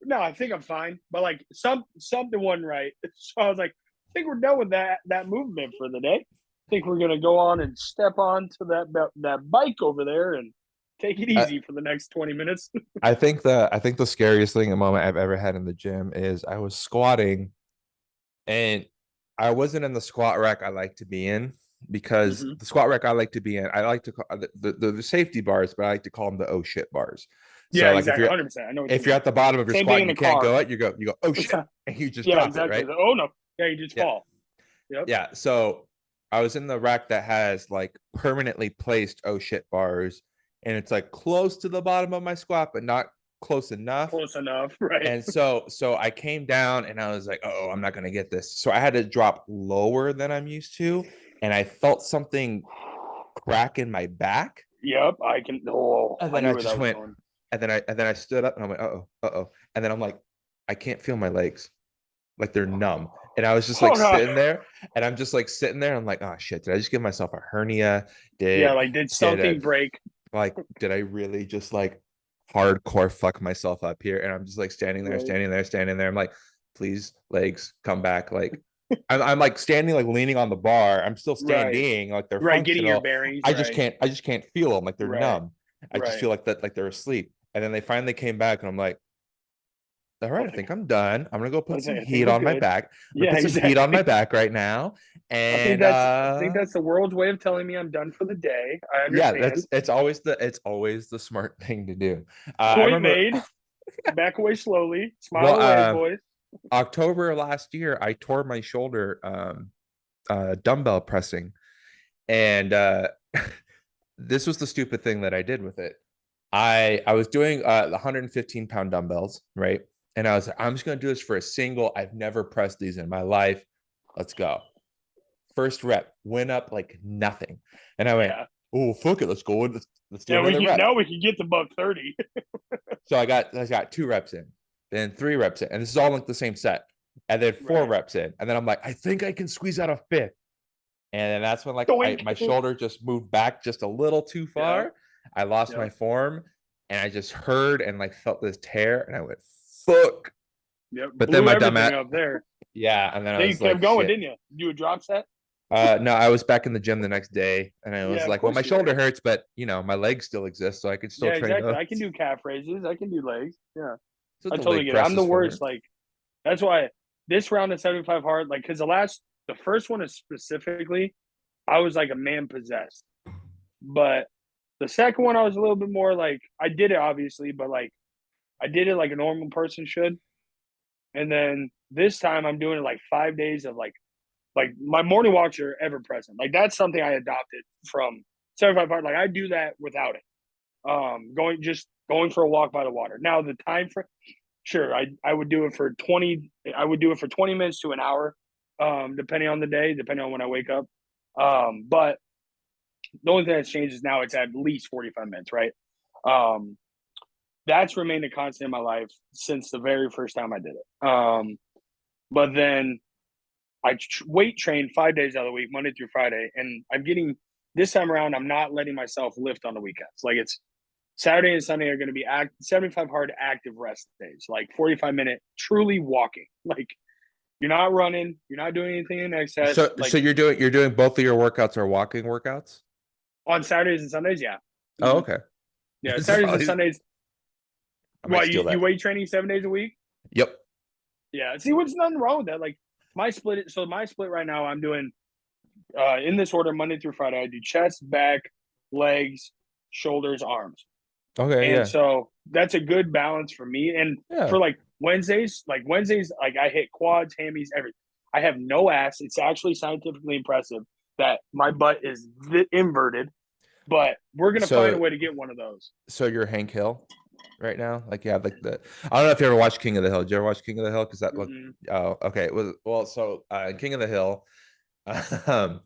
No, I think I'm fine. But like something wasn't right. So I was like, I think we're done with that movement for the day. I think we're gonna go on and step on to that bike over there and take it I, easy for the next 20 minutes. I think the scariest thing a moment I've ever had in the gym is I was squatting and I wasn't in the squat rack I like to be in because Mm-hmm. the squat rack I like to be in, I like to call the safety bars, but I like to call them the oh shit bars. Yeah, So like exactly. 100%. I know what you if you're mean. at the bottom of your Same squat thing in and you the can't car. go it, you go oh shit, and you just Yeah, drop it, exactly. right? Like, oh no. Yeah, you just Yeah. fall. Yep. Yeah. So I was in the rack that has like permanently placed oh shit bars, and it's like close to the bottom of my squat, but not close enough. Close enough. Right. And so I came down and I was like, oh, I'm not gonna get this. So I had to drop lower than I'm used to, and I felt something crack in my back. Yep. I can. Oh, And I then knew I where that just was went, going. and then I stood up and I'm like, uh-oh. And then I'm like, I can't feel my legs. Like they're numb. And I was just Oh like God. sitting there, and I'm just like sitting there. I'm like, oh shit, did I just give myself a hernia? Yeah. Did Like, did did something it break? did I really just like hardcore fuck myself up here? And I'm just like standing there, Right. standing there, standing there. I'm like, please, legs, come back. Like I'm like standing, like leaning on the bar. I'm still Right. standing, like they're Right. Getting your functional. bearings. I just can't feel them. Like they're Right. numb. I just Right. feel like that, like they're asleep. And then they finally came back, and I'm like, all right, I think I'm done. I'm gonna go put some I think heat we're on my good. back. I'm gonna Yeah. put some heat on my Exactly. back right now. And I think that's the world's way of telling me I'm done for the day. I yeah, understand. it's always the smart thing to do. I Point remember made. Back away slowly. Smile well away, boys. October last year I tore my shoulder dumbbell pressing, and this was the stupid thing that I did with it. I was doing 115-pound dumbbells, right? And I was like, I'm just gonna do this for a single. I've never pressed these in my life. Let's go. First rep went up like nothing, and I went, Yeah. oh fuck it, let's go. Let's do Yeah, we another can rep. now we can get to buck 30. So I got 2 reps in, then 3 reps in, and this is all like the same set, and then four Right. reps in, and then I'm like, I think I can squeeze out a fifth, and then that's when like Doink. my shoulder just moved back just a little too Yep. far. I lost my Yep. form, and I just heard and like felt this tear, and I went fuck. Yep. But then Blew my dumb everything ass, up there. yeah, and then I Then you was like, kept going, shit. didn't you? Do a drop set? No, I was back in the gym the next day, and I Yeah, was of like, well, my course you shoulder were. hurts, but my legs still exist, so I could still Yeah, train exactly. those. I can do calf raises. I can do legs. Yeah. That's what I the totally leg get it. press I'm the is for. worst. Like that's why this round of 75 hard, like because the first one is specifically, I was like a man possessed. But the second one I was a little bit more like I did it obviously, but like I did it like a normal person should. And then this time I'm doing it like 5 days of like my morning walks are ever present. Like that's something I adopted from 75 hard. Like I do that without it. Going for a walk by the water. Now the time for sure I would do it for 20. I would do it for 20 minutes to an hour, depending on the day, depending on when I wake up. But the only thing that's changed is now it's at least 45 minutes, right? Um, that's remained a constant in my life since the very first time I did it. But then weight train 5 days out of the week, Monday through Friday, and I'm getting this time around. I'm not letting myself lift on the weekends. Like it's Saturday and Sunday are going to be 75 hard active rest days, like 45-minute truly walking. Like you're not running, you're not doing anything in excess. So Like you're doing both of your workouts are walking workouts? On Saturdays and Sundays, yeah. Oh, hmm okay. Yeah, So Saturdays and Sundays. I might Why steal you that. weight training 7 days a week? Yep. Yeah. See, what's nothing wrong with that? Like my split. So my split right now, I'm doing in this order Monday through Friday. I do chest, back, legs, shoulders, arms, Okay. and Yeah. so that's a good balance for me. And Yeah. for Wednesdays, like I hit quads, hammies, everything. I have no ass. It's actually scientifically impressive that my butt is inverted, but we're gonna find a So way to get one of those. so you're Hank Hill right now? Like you have like the I don't know if you ever watched King of the Hill. Did you ever watch King of the Hill? Because that looked Mm-mm. oh okay. Well so King of the Hill, um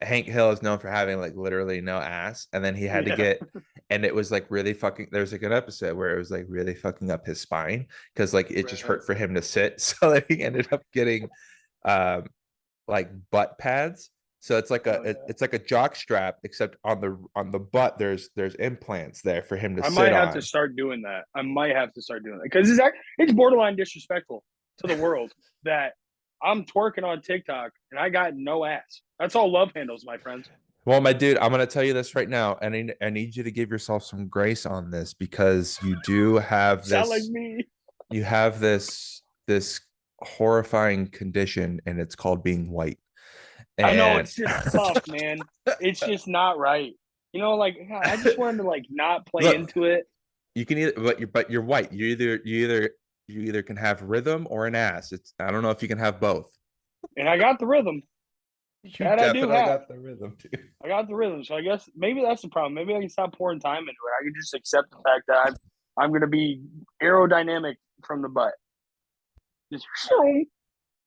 Hank Hill is known for having like literally no ass, and then he had to Yeah, get, and it was like really fucking. There's like an episode where it was like really fucking up his spine because like it just right. hurt for him to sit, so that he ended up getting, um, like butt pads. So Oh yeah. it's like a jock strap, except on the butt there's implants there for him to I sit might have to on. start doing that. I might have to start doing that because it's borderline disrespectful to the world that I'm twerking on TikTok and I got no ass. That's all love handles, my friends. Well, my dude, I'm gonna tell you this right now, and I need you to give yourself some grace on this because Sound like me. you have this horrifying condition, and it's called being white. I know And it's just tough, man. It's just not right. Like I just wanted to like not play look, into it, you can either, but you're white. You either can have rhythm or an ass. It's I don't know if you can have both. and I got the rhythm. You That I do definitely have. got the rhythm too. I got the rhythm. So I guess maybe that's the problem. Maybe I can stop pouring time into it. I can just accept the fact that I'm going to be aerodynamic from the butt. Just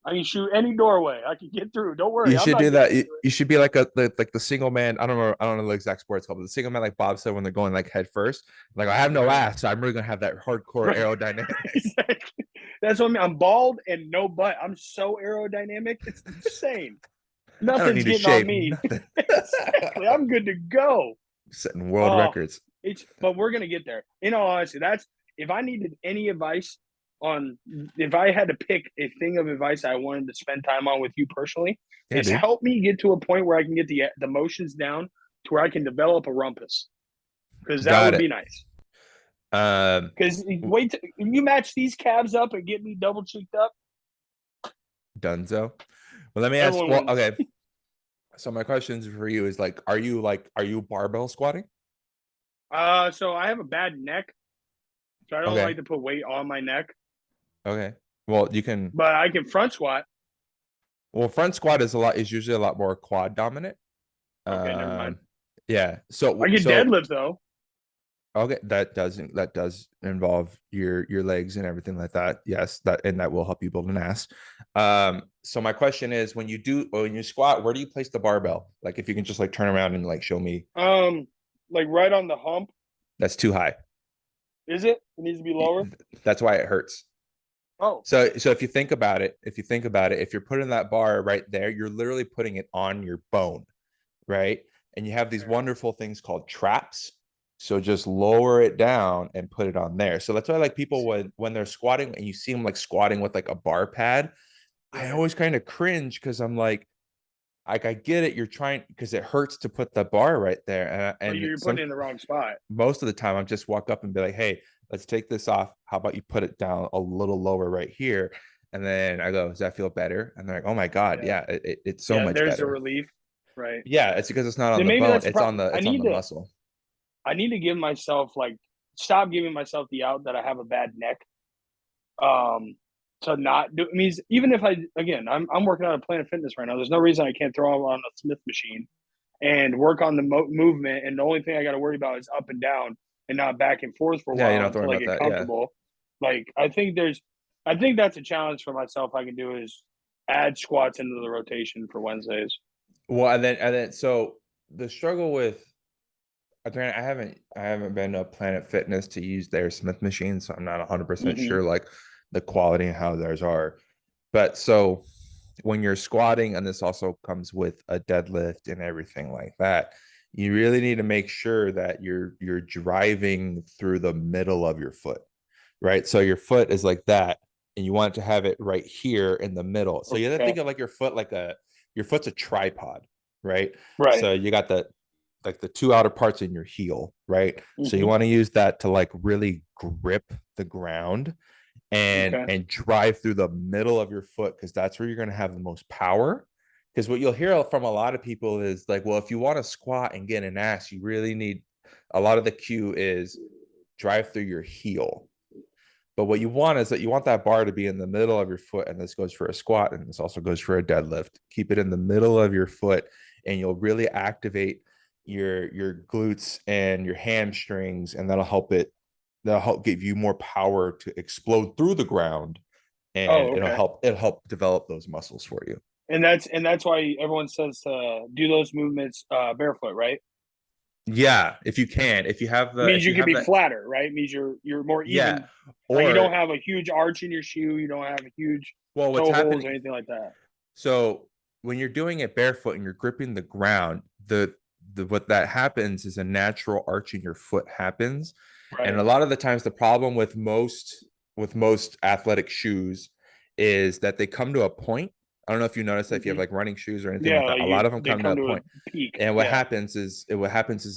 I can shoot any doorway. I can get through. Don't worry. You I'm should not do getting that. into You should be like like the single man. I don't know the exact sport it's called, but the single man like Bob said when they're going like head first. Like I have it. no Right. ass, so I'm really gonna have that hardcore Right. aerodynamics. Exactly. That's what I mean. I'm bald and no butt. I'm so aerodynamic. It's insane. I don't Nothing's need to getting on shave me. nothing. Exactly. I'm good to go. Setting world Oh, records. but we're gonna get there. In all honesty, that's if I needed any advice on if I had to pick a thing of advice I wanted to spend time on with you personally, Yeah, is dude. help me get to a point where I can get the motions down to where I can develop a rumpus. Because that Got would it. be nice. Um, Because you match these calves up and get me double cheeked up, Dunzo. Well, let me ask. everyone Well, wins. okay. So my questions for you is like, are you barbell squatting? So I have a bad neck, so I don't Okay. like to put weight on my neck, Okay. Well, you can. but I can front squat. Well, front squat is usually a lot more quad dominant. Okay, never mind. Um, yeah. I can So deadlift though. okay, that does involve your legs and everything like that. Yes, that will help you build an ass. So my question is, when you squat, where do you place the barbell? Like, if you can just like turn around and like show me, Um, like right on the hump. that's too high. Is it? It needs to be lower. That's why it hurts. Oh, So if you think about it, if you're putting that bar right there, you're literally putting it on your bone, right? And you have these okay. wonderful things called traps. So just lower it down and put it on there. So that's why like people when they're squatting and you see them like squatting with like a bar pad, I Right. always kind of cringe because I'm like I get it, you're trying because it hurts to put the bar right there. But And you're putting some it in the wrong spot. most of the time I'm just walk up and be like, hey, let's take this off. How about you put it down a little lower right here? And then I go, does that feel better? And they're like, oh my God, Yeah. yeah, it's so Yeah. much There's a better. relief. Right. Yeah, it's because it's not on Then the maybe bone, that's the problem. it's on the muscle. I need to give myself like stop giving myself the out that I have a bad neck. Um, to not do. It means even if I'm working on a Planet Fitness right now. There's no reason I can't throw on a Smith machine and work on the movement. And the only thing I got to worry about is up and down and not back and forth for a Yeah, you don't while have to worry until I about get that. Yeah. comfortable. Like I think that's a challenge for myself. I can do is add squats into the rotation for Wednesdays. Well, and then so the struggle with granted, I haven't been to Planet Fitness to use their Smith machine, so I'm not 100% Mm-hmm. sure like the quality and how theirs are. But so when you're squatting, and this also comes with a deadlift and everything like that, you really need to make sure that you're driving through the middle of your foot, right? So your foot is like that, and you want to have it right here in the middle. So you have to Okay. think of like your foot's a tripod, right? Right. So you got like the two outer parts in your heel, right? So you Hmm. want to use that to like really grip the ground Okay. and drive through the middle of your foot, because that's where you're going to have the most power. Because what you'll hear from a lot of people is like, well, if you want to squat and get an ass, you really need, a lot of the cue is drive through your heel. But what you want is that you want that bar to be in the middle of your foot, and this goes for a squat, and this also goes for a deadlift. Keep it in the middle of your foot, and you'll really activate your glutes and your hamstrings, and that'll help give you more power to explode through the ground, and Oh, okay. it'll help develop those muscles for you. And that's why everyone says to do those movements barefoot, right? Yeah, if you can, Means if you you can have be that, flatter, right? Means you're more yeah. even. Like you don't Or, have a huge arch in your shoe. You don't have a huge well, what's toe holes happening, or anything like that. so when you're doing it barefoot and you're gripping the ground, the what that happens is a natural arch in your foot happens. And Right. a lot of the times the problem with most athletic shoes is that they come to a point. I don't know if you notice that if you have Hmm. like running shoes or anything Yeah, like that, like a lot of them they come to come a to point. a peak. And Yeah. what happens is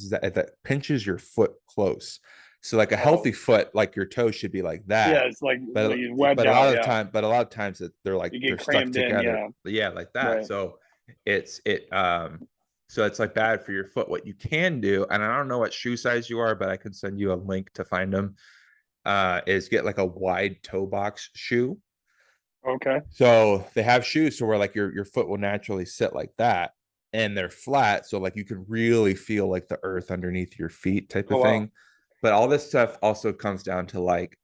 that that pinches your foot close. So like a healthy Oh, foot, like your toe should be like yeah. that. It's like But it's webbed out. Yeah. a lot of times that You they're get stuck crammed in. together. Yeah. Yeah, like that. Right. So it's it so it's like bad for your foot. What you can do, and I don't know what shoe size you are, but I can send you a link to find them, is get like a wide toe box shoe. Okay. So they have shoes so where like your foot will naturally sit like that, and they're flat, so like you can really feel like the earth underneath your feet type Oh of wow. thing. But all this stuff also comes down to like,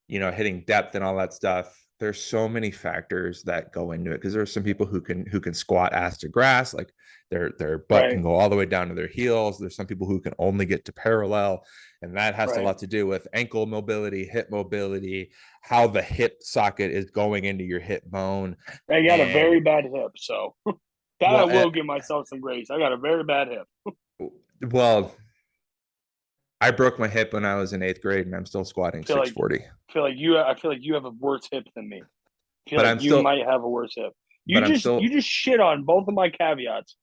hitting depth and all that stuff. There's so many factors that go into it, because there's some people who can squat ass to grass, like their butt Right. can go all the way down to their heels. There's some people who can only get to parallel, and that has a Right. lot to do with ankle mobility, hip mobility, how the hip socket is going into your hip bone. I got a And very bad hip, so that I well, will give myself some grace. I got a very bad hip. well, I broke my hip when I was in eighth grade, and I'm still squatting Feel like 640. I feel like you have a worse hip than me. I feel But like I'm you still, might have a worse hip. but I'm You still. just shit on both of my caveats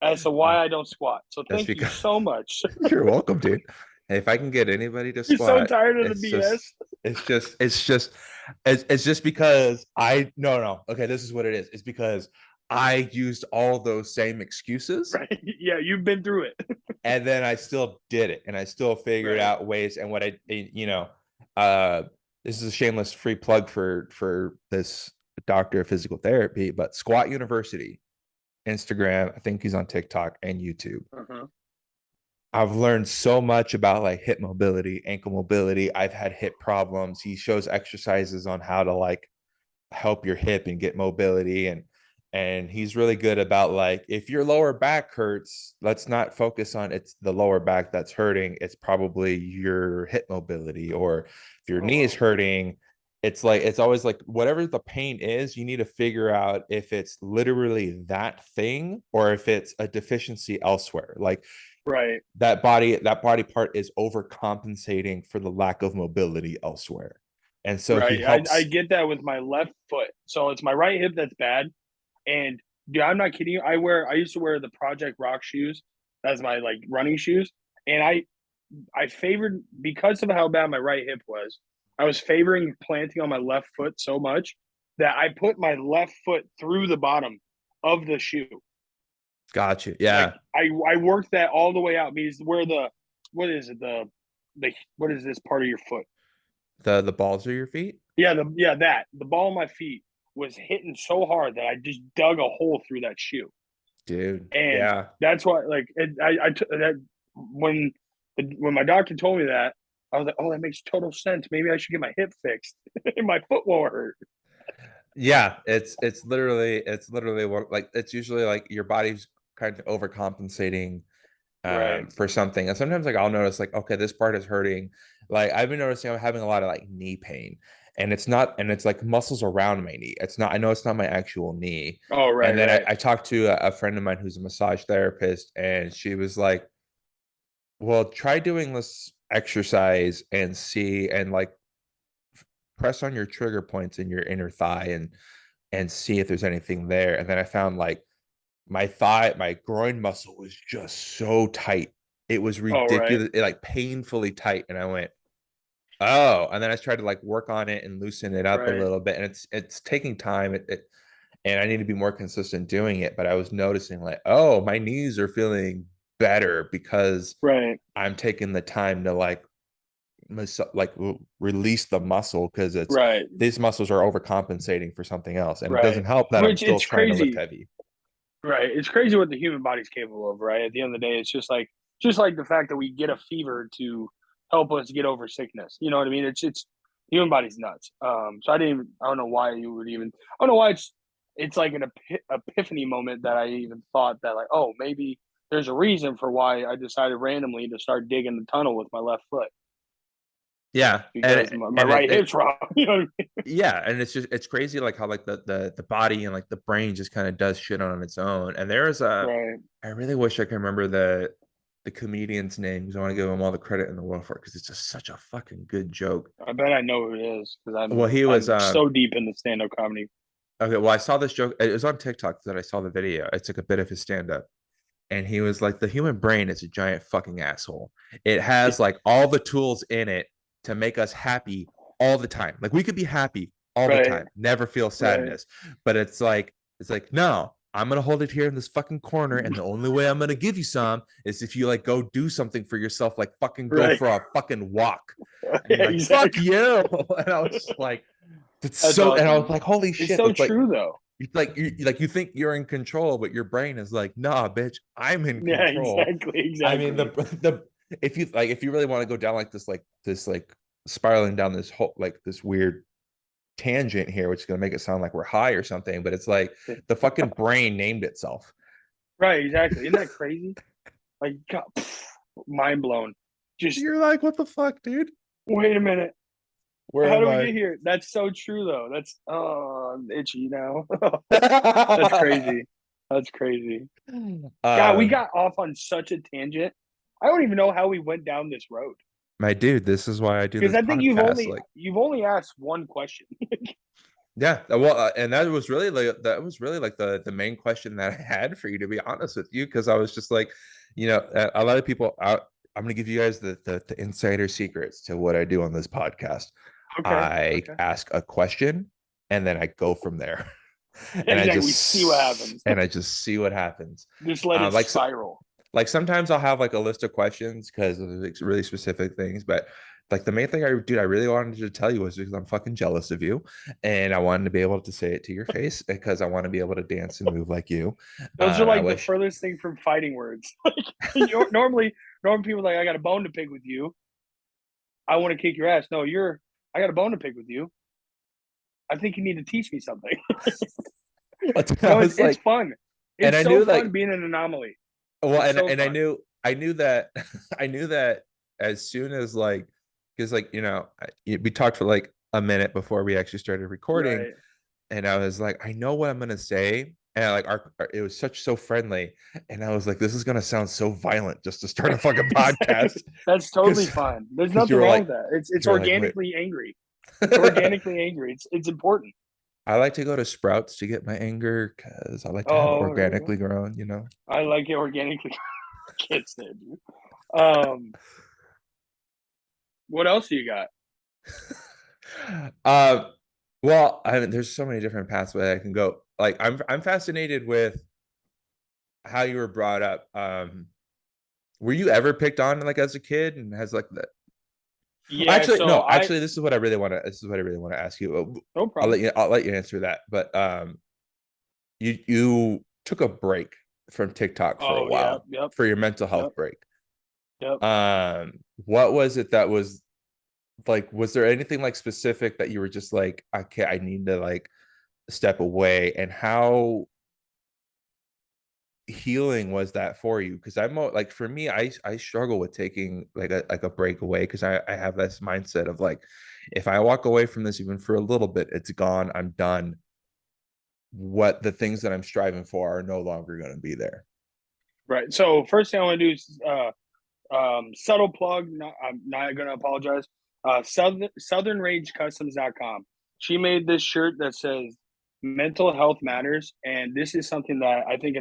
as to why I don't squat. So That's thank you because so much. you're welcome, dude. If I can get anybody to You're so squat, tired of the it's BS. just, it's just, it's just, it's just because no. Okay, this is what it is. It's because I used all those same excuses, Right? Yeah, you've been through it. and then I still did it, and I still figured Right. out ways. And uh, this is a shameless free plug for this doctor of physical therapy, but Squat University, Instagram. I think he's on TikTok and YouTube. Uh-huh. I've learned so much about like hip mobility, ankle mobility. I've had hip problems. He shows exercises on how to like help your hip and get mobility, and he's really good about like, if your lower back hurts, let's not focus on it's the lower back that's hurting. It's probably your hip mobility. Or if your Oh knee is wow. hurting, it's like, it's always like whatever the pain is, you need to figure out if it's literally that thing or if it's a deficiency elsewhere. Like Right. that body part is overcompensating for the lack of mobility elsewhere. And so he Right. I helps. get that with my left foot. So it's my right hip that's bad. And dude, I'm not kidding you. I used to wear the Project Rock shoes as my like running shoes. And I favored, because of how bad my right hip was, I was favoring planting on my left foot so much that I put my left foot through the bottom of the shoe. Gotcha. Like Yeah. I worked that all the way out. Means where the what is it the what is this part of your foot? The balls of your feet. Yeah, that the ball of my feet was hitting so hard that I just dug a hole through that shoe, Dude. and Yeah. that's why like I took that when my doctor told me that, I was like, oh, that makes total sense. Maybe I should get my hip fixed. My foot won't hurt. Yeah, it's literally what, like, it's usually like your body's kind of overcompensating Right. for something. And sometimes like I'll notice like, okay, this part is hurting. Like I've been noticing I'm having a lot of like knee pain, and it's like muscles around my knee. It's not, I know it's not my actual knee. Oh, right, And then right. I talked to a friend of mine who's a massage therapist, and she was like, well, try doing this exercise and see, and like press on your trigger points in your inner thigh and see if there's anything there. And then I found like my groin muscle was just so tight. It was Oh, right, ridiculous, like painfully tight. And I went, oh, and then I tried to like work on it and loosen it up a right, little bit. And it's taking time. And I need to be more consistent doing it. But I was noticing like, oh, my knees are feeling better because right, I'm taking the time to like release the muscle because it's right, these muscles are overcompensating for something else. And it right. doesn't help that I'm Which still it's trying to lift crazy. heavy. Right. It's crazy what the human body's capable of, right? At the end of the day, it's just like the fact that we get a fever to help us get over sickness. You know what I mean? It's human body's nuts. So I don't know why you would even I don't know why it's like an epiphany moment that I even thought that like, oh, maybe there's a reason for why I decided randomly to start digging the tunnel with my left foot Yeah, because my and right hip's wrong. You know what I mean? yeah, and it's crazy like how like the body and like the brain just kind of does shit on its own. And there's a Right. I really wish I could remember the comedian's name because I want to give him all the credit in the world for it because it's just such a fucking good joke. I bet I know who it is because Well, he was I'm so deep into stand up comedy. okay. Well, I saw this joke. It was on TikTok that I saw the video. It's like a bit of his stand up, and he was like, the human brain is a giant fucking asshole. It has like all the tools in it to make us happy all the time. Like we could be happy all the Right. time, never feel Right. sadness. But it's like, no, I'm gonna hold it here in this fucking corner, and the only way I'm gonna give you some is if you like go do something for yourself, like fucking go Right. for a fucking walk. And Yeah, he's like, fuck exactly. you. And I was just like, it's That's so, and I was awesome. like, holy It's shit, so that's like true though. you think you're in control, but your brain is like, nah, bitch, I'm in Yeah, control. exactly, I mean, exactly. the if you really want to go down like this spiraling down this whole like this weird tangent here, which is gonna make it sound like we're high or something, but it's like the fucking brain named itself. Right, exactly. Isn't that crazy? Like, God, mind blown. Just You're like, what the fuck, dude? wait a minute. Where How am do we I? get here? That's so true though. That's I'm itchy now. That's crazy. That's crazy. God, we um, got off on such a tangent. I don't even know how we went down this road my dude, this is why I do because this I think podcast. Like, you've only asked one question. yeah, well, and that was really like the main question that I had for you, to be honest with you, because I was just like, a lot of people. I'm going to give you guys the insider secrets to what I do on this podcast. Okay. I Okay. ask a question, and then I go from there, Yeah, exactly. We see what happens. and I just see what happens. Just let it Like so, spiral. like sometimes I'll have like a list of questions because of like really specific things, but like the main thing I really wanted to tell you was because I'm fucking jealous of you, and I wanted to be able to say it to your face because I want to be able to dance and move like you. Those are I like the wish. furthest thing from fighting words. Normally people are like, I got a bone to pick with you. I want to kick your ass. No, I got a bone to pick with you. I think you need to teach me something. I No, was it's like, fun. and It's I so knew fun like, being an anomaly. well, It's and so and fun. I knew that I knew that as soon as like, because like we talked for like a minute before we actually started recording, Right. and I was like, I know what I'm gonna say. And like it was so friendly, and I was like, this is gonna sound so violent just to start a fucking podcast, That's totally because fine. There's you nothing were wrong like, with that. It's you were like, wait. organically angry. It's organically angry. It's important. I like to go to Sprouts to get my anger because I like to have it Oh, there you organically go. grown. I like it organically. Can't stand you. Um, what else do you got? uh, well, there's so many different paths that I can go. Like, I'm fascinated with how you were brought up. Were you ever picked on like as a kid and has like that? Yeah, Actually, so no. I Actually, this is what I really want to. This is what I really want to ask you. no I'll let problem. you. I'll let you answer that. But you took a break from TikTok for a Oh, yeah, while yep, for your mental yep, health break. yep. What was it that was like? Was there anything like specific that you were just like, okay, I need to like step away, and how healing was that for you? Because like, for me, I struggle with taking like a break away because I have this mindset of like, if I walk away from this even for a little bit, it's gone, I'm done. What the things that I'm striving for are no longer going to be there. Right. So first thing I want to do is subtle plug. I'm not gonna apologize. Southern Rage Customs.com. She made this shirt that says mental health matters, and this is something that I think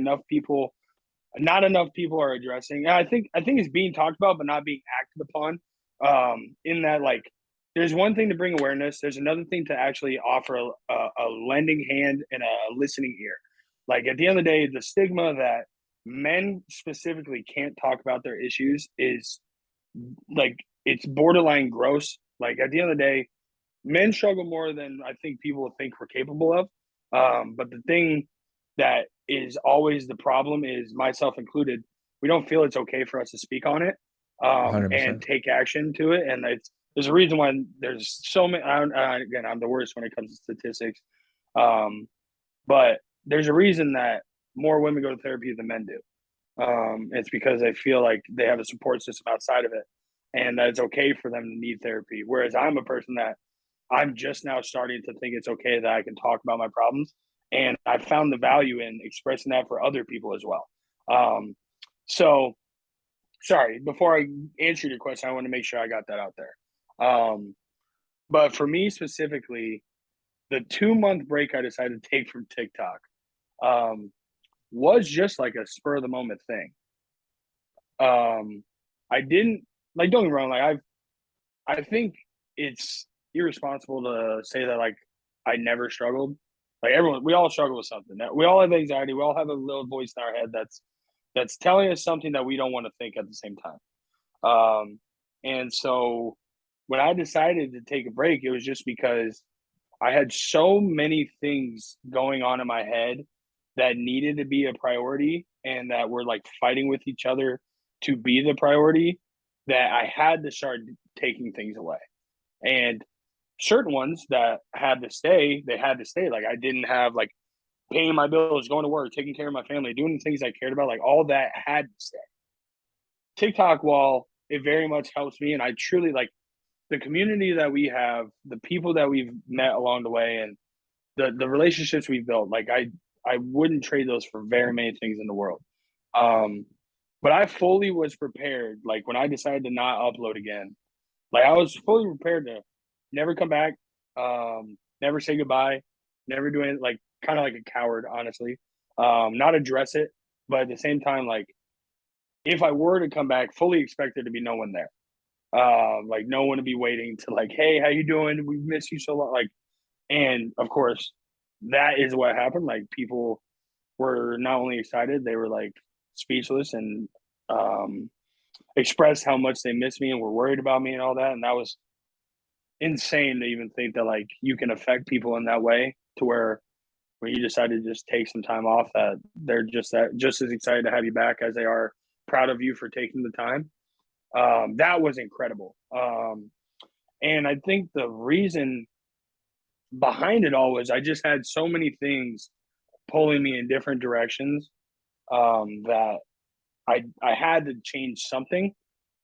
not enough people are addressing. And I think it's being talked about, but not being acted upon. In that, like, there's one thing to bring awareness. There's another thing to actually offer a lending hand and a listening ear. Like at the end of the day, the stigma that men specifically can't talk about their issues is like it's borderline gross. Like at the end of the day, men struggle more than I think people think we're capable of. But the thing that is always the problem is myself included. We don't feel it's okay for us to speak on it and 100%. take action to it. And there's a reason why there's so many. Again, I'm the worst when it comes to statistics, um, but there's a reason that more women go to therapy than men do. It's because they feel like they have a support system outside of it, and that it's okay for them to need therapy. Whereas I'm a person that I'm just now starting to think it's okay that I can talk about my problems. And I found the value in expressing that for other people as well. Um, so, sorry, before I answer your question, I want to make sure I got that out there. But for me specifically, the 2 month break I decided to take from TikTok um, was just like a spur of the moment thing. Um, I didn't like, don't get me wrong, I think it's irresponsible to say that like I never struggled. Like everyone, we all struggle with something. We all have anxiety. We all have a little voice in our head that's telling us something that we don't want to think at the same time. And so when I decided to take a break, it was just because I had so many things going on in my head that needed to be a priority and that were like fighting with each other to be the priority that I had to start taking things away. And certain ones that had to stay, they had to stay. Like I didn't have like paying my bills, going to work, taking care of my family, doing the things I cared about, like all that had to stay. TikTok, while it very much helps me, and I truly like the community that we have, the people that we've met along the way, and the relationships we've built. Like I wouldn't trade those for very many things in the world. Um, but I fully was prepared. Like when I decided to not upload again, like I was fully prepared to never come back, never say goodbye, never do anything. Like kind of like a coward, honestly. Not address it, but at the same time, like if I were to come back, fully expect there to be no one there. Like no one to be waiting to like, hey, how you doing? We miss you so long. Like, and of course, that is what happened. Like people were not only excited, they were like speechless and um, expressed how much they miss me and were worried about me and all that. And that was insane to even think that like you can affect people in that way to where when you decide to just take some time off that they're just as excited to have you back as they are proud of you for taking the time. That was incredible. And I think the reason behind it all was I just had so many things pulling me in different directions that I had to change something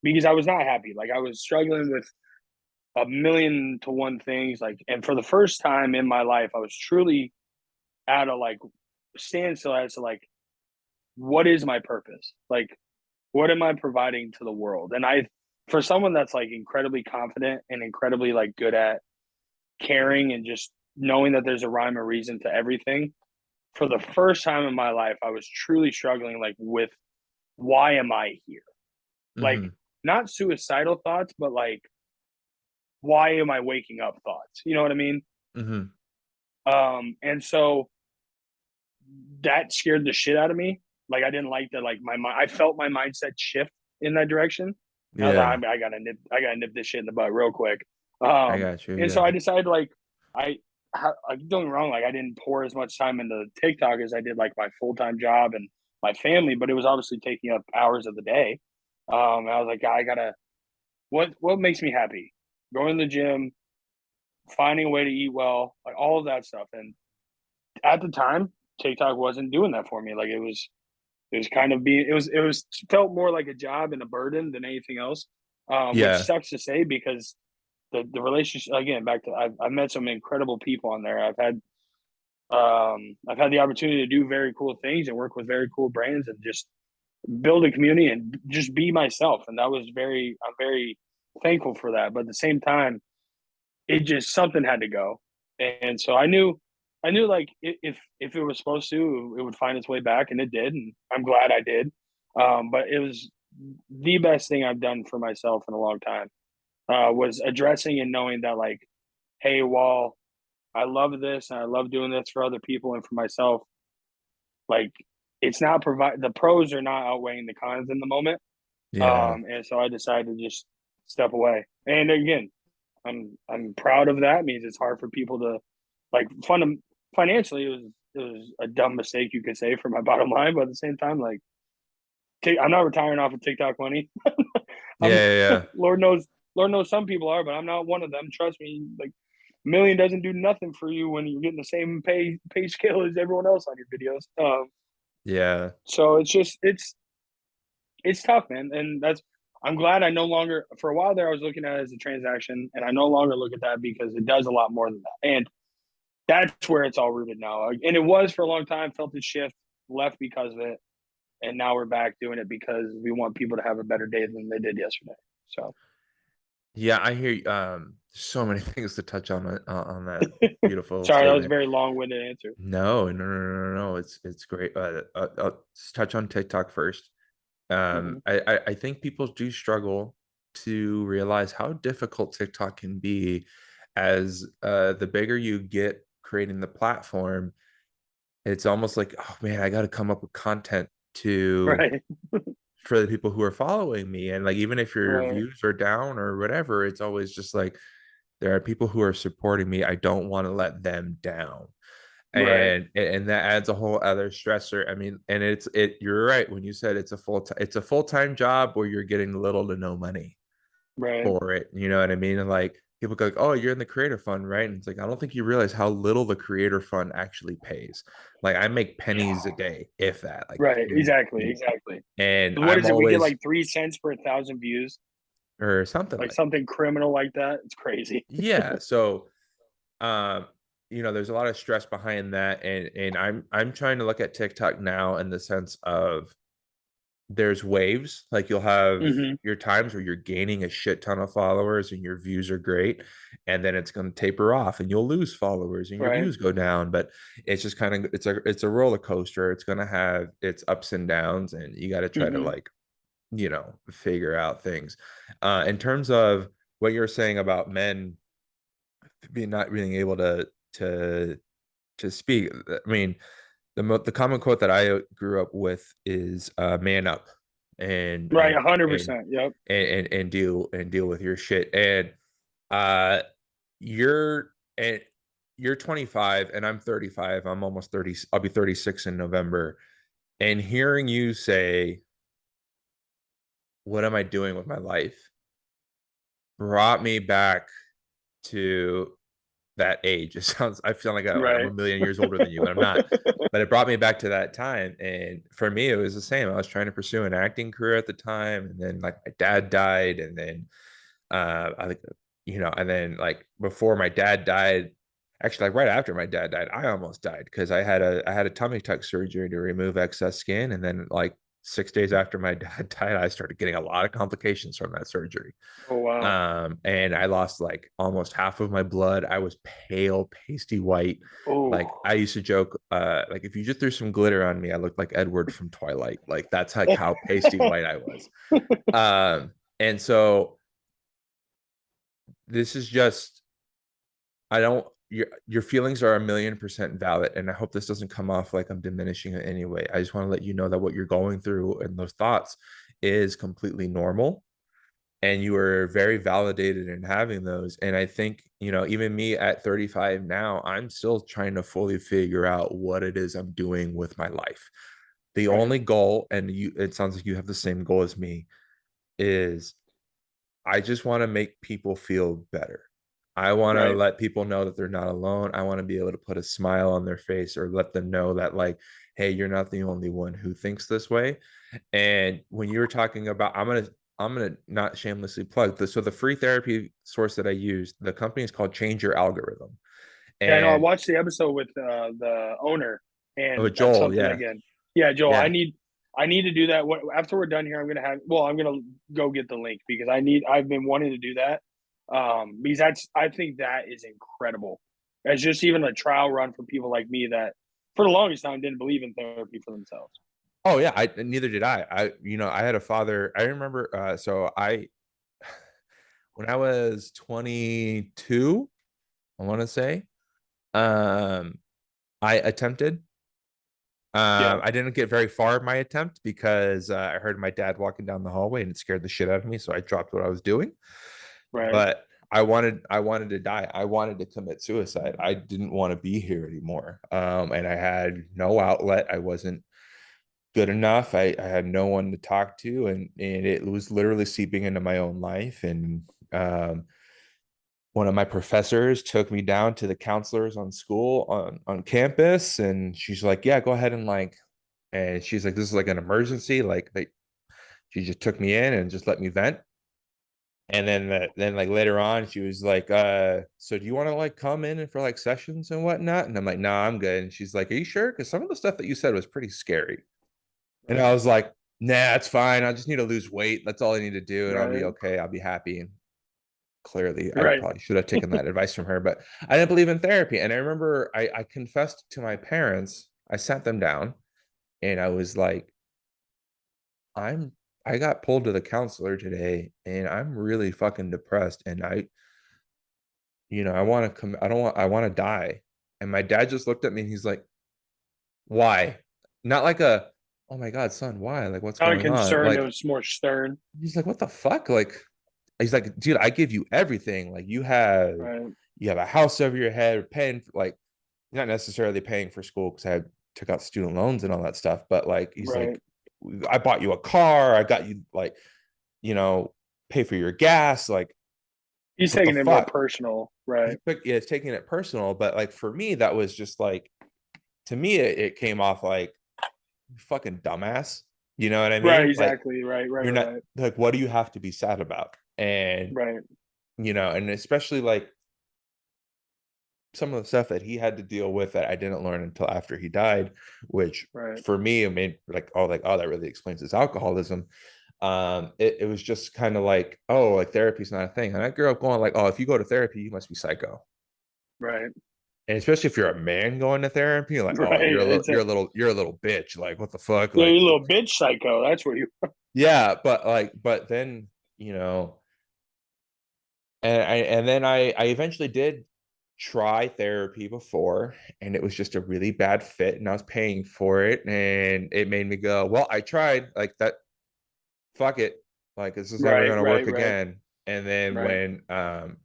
because I was not happy. Like I was struggling with a million to one things. Like, and for the first time in my life, I was truly at a like standstill as to like, what is my purpose? Like, what am I providing to the world? And for someone that's like incredibly confident and incredibly like good at caring and just knowing that there's a rhyme or reason to everything, for the first time in my life, I was truly struggling like with why am I here? Like Hmm. not suicidal thoughts, but like why am I waking up thoughts? You know what I mean? Hmm. And so that scared the shit out of me. Like I didn't like that. Like I felt my mindset shift in that direction. I was Yeah, like, I gotta nip this shit in the butt real quick. I got you. And so Yeah. I decided like I, I don't get me wrong, like I didn't pour as much time into TikTok as I did like my full time job and my family, but it was obviously taking up hours of the day. I was like, I gotta what makes me happy? Going to the gym, finding a way to eat well, like all of that stuff. And at the time, TikTok wasn't doing that for me. Like it was kind of being it was felt more like a job and a burden than anything else. Which Yeah. sucks to say because the relationship again back to I've met some incredible people on there. I've had the opportunity to do very cool things and work with very cool brands and just build a community and just be myself. And that was I'm very thankful for that. But at the same time, it just something had to go. And so I knew I knew like if it was supposed to, it would find its way back, and it did, and I'm glad I did. But it was the best thing I've done for myself in a long time. Was addressing and knowing that like, hey, while I love this and I love doing this for other people and for myself, like it's not provide the pros are not outweighing the cons in the moment. Yeah. And so I decided to just step away. And again, I'm proud of that. It means it's hard for people to like financially. It was a dumb mistake you could say for my bottom line, but at the same time, like I'm not retiring off of TikTok money. Yeah, I'm yeah, yeah. Lord knows some people are, but I'm not one of them. Trust me. Like a million doesn't do nothing for you when you're getting the same pay scale as everyone else on your videos. Yeah. So it's tough, man, and that's I'm glad I no longer for a while there I was looking at it as a transaction, and I no longer look at that because it does a lot more than that, and that's where it's all rooted now. And it was for a long time, felt the shift, left because of it, and now we're back doing it because we want people to have a better day than they did yesterday. So Yeah, I hear you. So many things to touch on that beautiful sorry, that was a statement. very long-winded answer. No, no, no, no, no, no. It's great. Let's touch on TikTok first. Mm-hmm. I think people do struggle to realize how difficult TikTok can be as the bigger you get creating the platform, it's almost like, oh man, I got to come up with content to Right, for the people who are following me. And like even if your right, views are down or whatever, it's always just like there are people who are supporting me. I don't want to let them down. right, And that adds a whole other stressor. I mean, and you're right when you said it's a full-time job where you're getting little to no money right. for it. You know what I mean? And like people go like, "Oh, you're in the creator fund, right?" And it's like I don't think you realize how little the creator fund actually pays. Like I make pennies a day, if that. Like Right, and exactly, exactly. and What I'm is it? We get always like 3 cents per 1,000 views, or something like like something criminal like that. It's crazy. yeah. So um there's a lot of stress behind that and I'm trying to look at TikTok now in the sense of there's waves. Like you'll have Hmm. your times where you're gaining a shit ton of followers and your views are great, and then it's going to taper off and you'll lose followers and your Right. views go down. But it's just kind of it's a roller coaster. It's going to have its ups and downs, and you got to try to Hmm. like figure out things. In terms of what you're saying about men being not being able to to speak, I mean the common quote that I grew up with is "man up," and Right. and A hundred and percent. Yep. and deal with your shit. And uh, you're and you're 25 and I'm 35. I'm almost 30. I'll be 36 in November. And hearing you say, "What am I doing with my life?" brought me back to that age. It sounds I feel like I'm a Right. million years older than you, but I'm not. But it brought me back to that time. And for me, it was the same. I was trying to pursue an acting career at the time, and then like my dad died, and then I think and then like before my dad died, actually like right after my dad died, I almost died because I had a tummy tuck surgery to remove excess skin, and then like 6 days after my dad died, I started getting a lot of complications from that surgery. Oh wow. And I lost like almost half of my blood. I was pale, pasty white. Oh. Like I used to joke, like if you just threw some glitter on me, I looked like Edward from Twilight. Like that's like how pasty white I was. And so this is just I don't your feelings are 1,000,000% valid, and I hope this doesn't come off like I'm diminishing it anyway. I just want to let you know that what you're going through and those thoughts is completely normal, and you are very validated in having those. And I think even me at 35 now, I'm still trying to fully figure out what it is I'm doing with my life. The Right. only goal, and it sounds like you have the same goal as me, is I just want to make people feel better. I want to Right. let people know that they're not alone. I want to be able to put a smile on their face or let them know that like, hey, you're not the only one who thinks this way. And when you were talking about, I'm gonna not shamelessly plug this. So the free therapy source that I use, the company is called Change Your Algorithm. Yeah, I know. I And watched the episode with the owner, oh, and that's Joel, something yeah, again. Yeah, Joel, yeah, I need to do that. After we're done here, I'm gonna go get the link because I've been wanting to do that. Because I think that is incredible. as just even a trial run for people like me that for the longest time didn't believe in therapy for themselves. Oh yeah, I neither did I. I had a father. I remember. So I when I was 22, I want to say, um, I attempted. Yeah, I didn't get very far in my attempt because I heard my dad walking down the hallway and it scared the shit out of me. So I dropped what I was doing. right, But I wanted to die. I wanted to commit suicide. I didn't want to be here anymore. And I had no outlet. I wasn't good enough. I had no one to talk to, and it was literally seeping into my own life. And one of my professors took me down to the counselors on school on campus, and she's like, "Yeah, go ahead and like," and she's like, "This is like an emergency." Like she just took me in and just let me vent. And then like later on, she was like, so do you want to like come in and for like sessions and whatnot?" And I'm like, "No, I'm good." And she's like, "Are you sure? Because some of the stuff that you said was pretty scary." And I right, was like, "Nah, it's fine. I just need to lose weight. That's all I need to do, and I'll be right, okay. I'll be happy." And clearly, I right. probably should have taken that advice from her, but I didn't believe in therapy. And I remember I confessed to my parents. I sat them down, and I was like, I'm I got pulled to the counselor today, and I'm really fucking depressed, and I want to come. I want to die. And my dad just looked at me and he's like, "Why?" Not like a, "Oh my God, son, why? Like, what's Not going on?" concerned, it Like, was more stern. he's like, "What the fuck?" Like, he's like, "Dude, I give you everything. Like, Right, you have a house over your head, paying for, like, not necessarily paying for school because I took out student loans and all that stuff, but like, he's right. like, I bought you a car. I got you like, you know, pay for your gas. Like, He's what the taking it more fuck?" personal, right, Yeah, it's taking it personal, but like for me, that was just like, to me, it came off like, fucking dumbass. You know what I right, mean? Like, exactly, right, right, you're not right, like, what do you have to be sad about? And right, and especially like some of the stuff that he had to deal with that I didn't learn until after he died, which right. for me, I mean, like, oh, that really explains his alcoholism. It was just kind of like, oh, like therapy's not a thing. And I grew up going like, oh, if you go to therapy, you must be psycho. Right. And especially if you're a man going to therapy, you're like, oh, Right. It's a you're a little bitch. Like, what the fuck? yeah, Like, you little bitch psycho. That's what you yeah, but then, and then I eventually did try therapy before, and it was just a really bad fit, and I was paying for it, and it made me go, well, I tried, like, that, fuck it, like, this is never right, gonna right, work right, again. And then right. and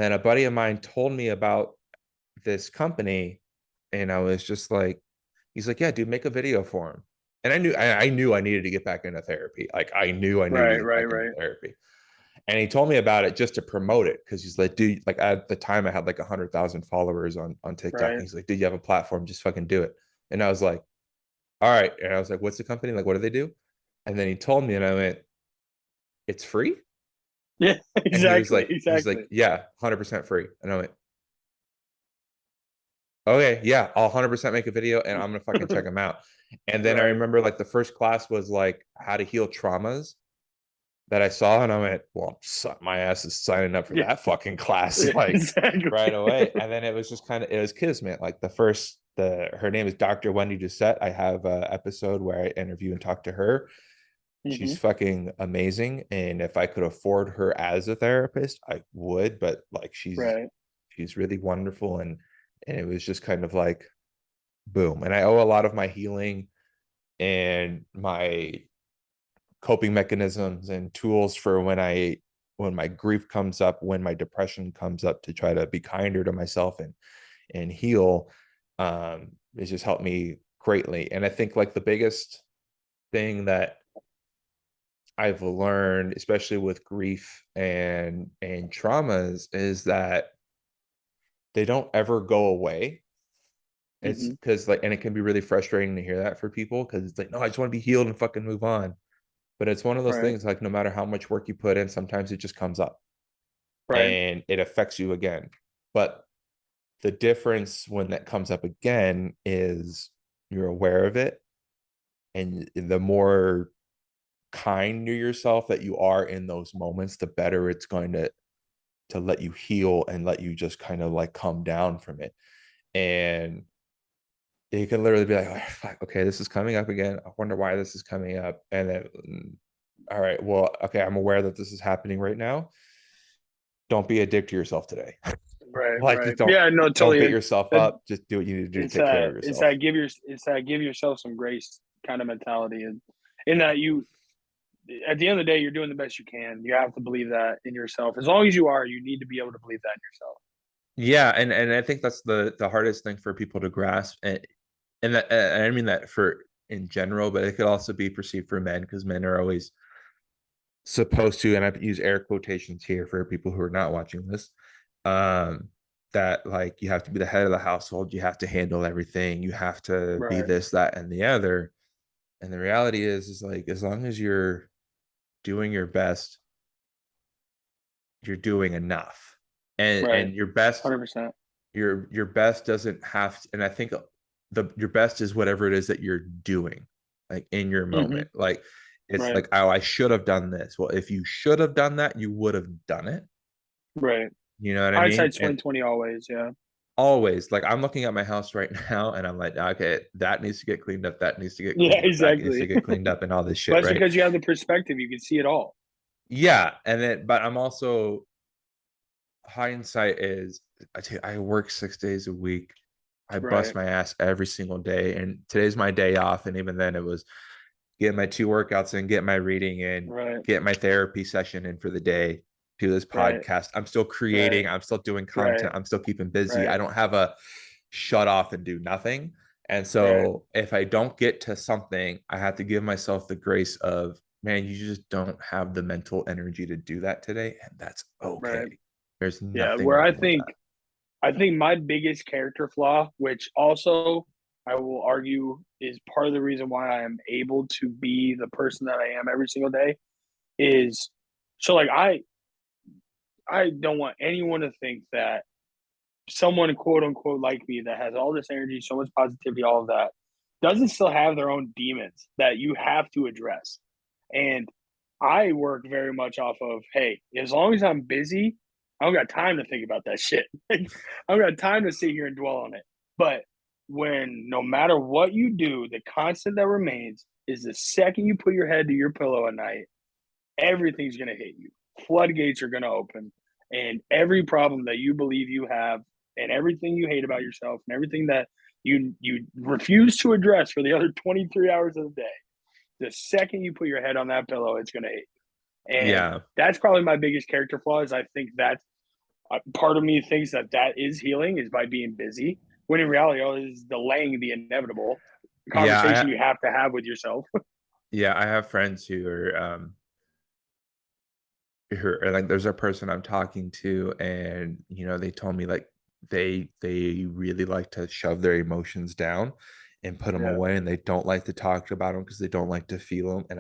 then a buddy of mine told me about this company, and I was just like, he's like, "Yeah, dude, make a video for him." And I knew I needed to get back into therapy. Like, I knew I needed to Right, get right, back into right, therapy. And he told me about it just to promote it, because he's like, "Dude," like, at the time I had like 100,000 followers on TikTok. And right. he's like, "Dude, you have a platform, just fucking do it." And I was like, "All right." And I was like, "What's the company? Like, what do they do?" And then he told me, and I went, "It's free?" Yeah, And exactly, he's like, exactly. "Yeah, 100% free." And I went, "Okay, yeah, I'll 100% make a video, and I'm gonna fucking check them out." And then I Right. remember like the first class was like how to heal traumas that I saw, and I went, "Well, my ass is signing up for Yeah, that fucking class," like, right exactly. away. And then it was just kind of, it was kismet. Like, her name is Dr. Wendy Doucette. I have a episode where I interview and talk to her. She's Hmm. fucking amazing, and if I could afford her as a therapist, I would. But like, Right. she's really wonderful, and it was just kind of like, boom. And I owe a lot of my healing and my coping mechanisms and tools for when my grief comes up, when my depression comes up, to try to be kinder to myself and heal. It's just helped me greatly. And I think like the biggest thing that I've learned, especially with grief and traumas, is that they don't ever go away. It's Hmm. because like, and it can be really frustrating to hear that for people, because it's like, no, I just want to be healed and fucking move on. But it's one of those Right. things, like, no matter how much work you put in, sometimes it just comes up Right. and it affects you again. But the difference when that comes up again is you're aware of it, and the more kind to yourself that you are in those moments, the better it's going to to let you heal and let you just kind of like come down from it. And you can literally be like, oh, fuck, okay, this is coming up again. I wonder why this is coming up. And then, all right, well, okay, I'm aware that this is happening right now. Don't be a dick to yourself today. Right, Like, right. just Yeah, no, don't beat totally. yourself That up. Just do what you need to do to take care of it's yourself. that it's that give yourself some grace kind of mentality, and in that you at the end of the day you're doing the best you can. You have to believe that in yourself. As long as you are, you need to be able to believe that in yourself. Yeah, and I think that's the hardest thing for people to grasp, and that, and I mean that for in general, but it could also be perceived for men because men are always supposed to, and I use air quotations here for people who are not watching this, um, that like you have to be the head of the household, you have to handle everything, you have to be Right, this, that, and the other. And the reality is like as long as you're doing your best, you're doing enough. right, And your best 100%. your best doesn't have to, and I think your best is whatever it is that you're doing like in your Hmm. moment. Like it's Right, like, oh, I should have done this. Well, if you should have done that, you would have done it. right. You know what I mean? Hindsight's And 20/20 always. Yeah, always, like, I'm looking at my house right now and I'm like, okay, that needs to get cleaned up, that needs to get yeah, cleaned up, that needs to exactly. get cleaned up, and all this But shit, that's right? because you have the perspective. You can see it all. Yeah, and then but I'm also, hindsight is, I work 6 days a week. I bust Right, my ass every single day, and today's my day off. And even then, it was get my 2 workouts in, get my reading in, right, get my therapy session in for the day, do this right, podcast. I'm still right, creating, I'm still doing right, content, I'm still keeping busy. I right, don't have a shut off and do nothing. And right, so if I don't get to something, I have to give myself the grace of, man, you just don't have the mental energy to do that today. And that's okay. right. There's Yeah, nothing where wrong with that. I think my biggest character flaw, which also I will argue is part of the reason why I am able to be the person that I am every single day, is so like I don't want anyone to think that someone quote unquote like me that has all this energy, so much positivity, all of that, doesn't still have their own demons that you have to address. And I work very much off of, hey, as long as I'm busy, I don't got time to think about that shit. Like, I don't got time to sit here and dwell on it. But when no matter what you do, the constant that remains is the second you put your head to your pillow at night, everything's going to hit you. Floodgates are going to open. And every problem that you believe you have, and everything you hate about yourself, and everything that you refuse to address for the other 23 hours of the day, the second you put your head on that pillow, it's going to hit you. And Yeah. that's probably my biggest character flaw. Is I think that part of me thinks that that is healing is by being busy. When in reality, oh, is delaying the inevitable Yeah. conversation you have to have with yourself. Yeah. I have friends who are like, there's a person I'm talking to, and, they told me like they really like to shove their emotions down and put them Yeah. away, and they don't like to talk about them because they don't like to feel them. And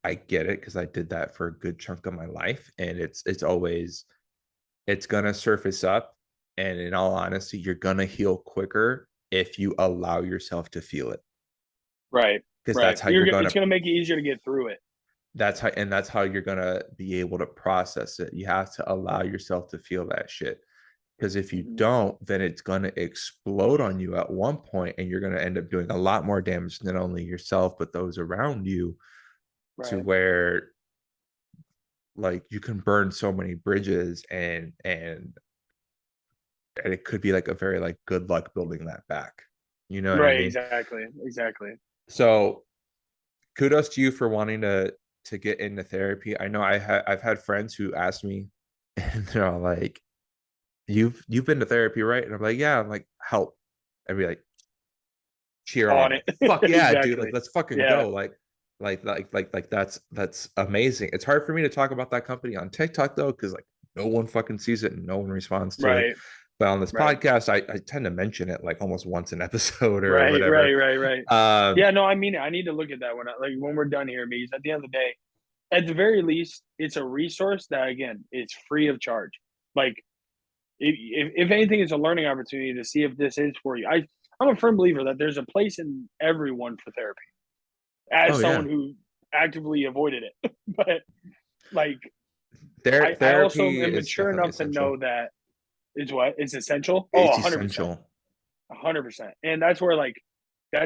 I get it because I did that for a good chunk of my life, and it's always, it's gonna surface up, and in all honesty, you're gonna heal quicker if you allow yourself to feel it, Right. because Right. that's how You're you're it's gonna going to make it easier to get through it. that's how you're gonna be able to process it. You have to allow yourself to feel that shit. Because if you Mm-hmm. don't, then it's gonna explode on you at one point, and you're gonna end up doing a lot more damage, not only yourself, but those around you, to Right. where like you can burn so many bridges, and it could be like a very like good luck building that back. You know what I Right. mean? Exactly. Exactly. So kudos to you for wanting to get into therapy. I know I've had friends who ask me, and they're all like, "You've been to therapy, right?" And I'm like, "Yeah." I'm like, "Help." I'd be like, cheer on, On like, it. fuck yeah, dude, like Exactly. let's fucking Yeah. go. Like that's amazing. It's hard for me to talk about that company on TikTok though, because like no one fucking sees it and no one responds to it. Right. But on this Right. podcast, I tend to mention it like almost once an episode or Right. whatever. Right. Right. Right. Um, Yeah. No, I mean it. I need to look at that when we're done here, because at the end of the day, at the very least, it's a resource that again, it's free of charge. Like if anything, it's a learning opportunity to see if this is for you. I'm a firm believer that there's a place in everyone for therapy. As oh someone yeah, who actively avoided it, but like I also Therapy am is mature definitely enough to know essential. that it's what? It's essential? Oh, It's 100%. essential. 100%. And that's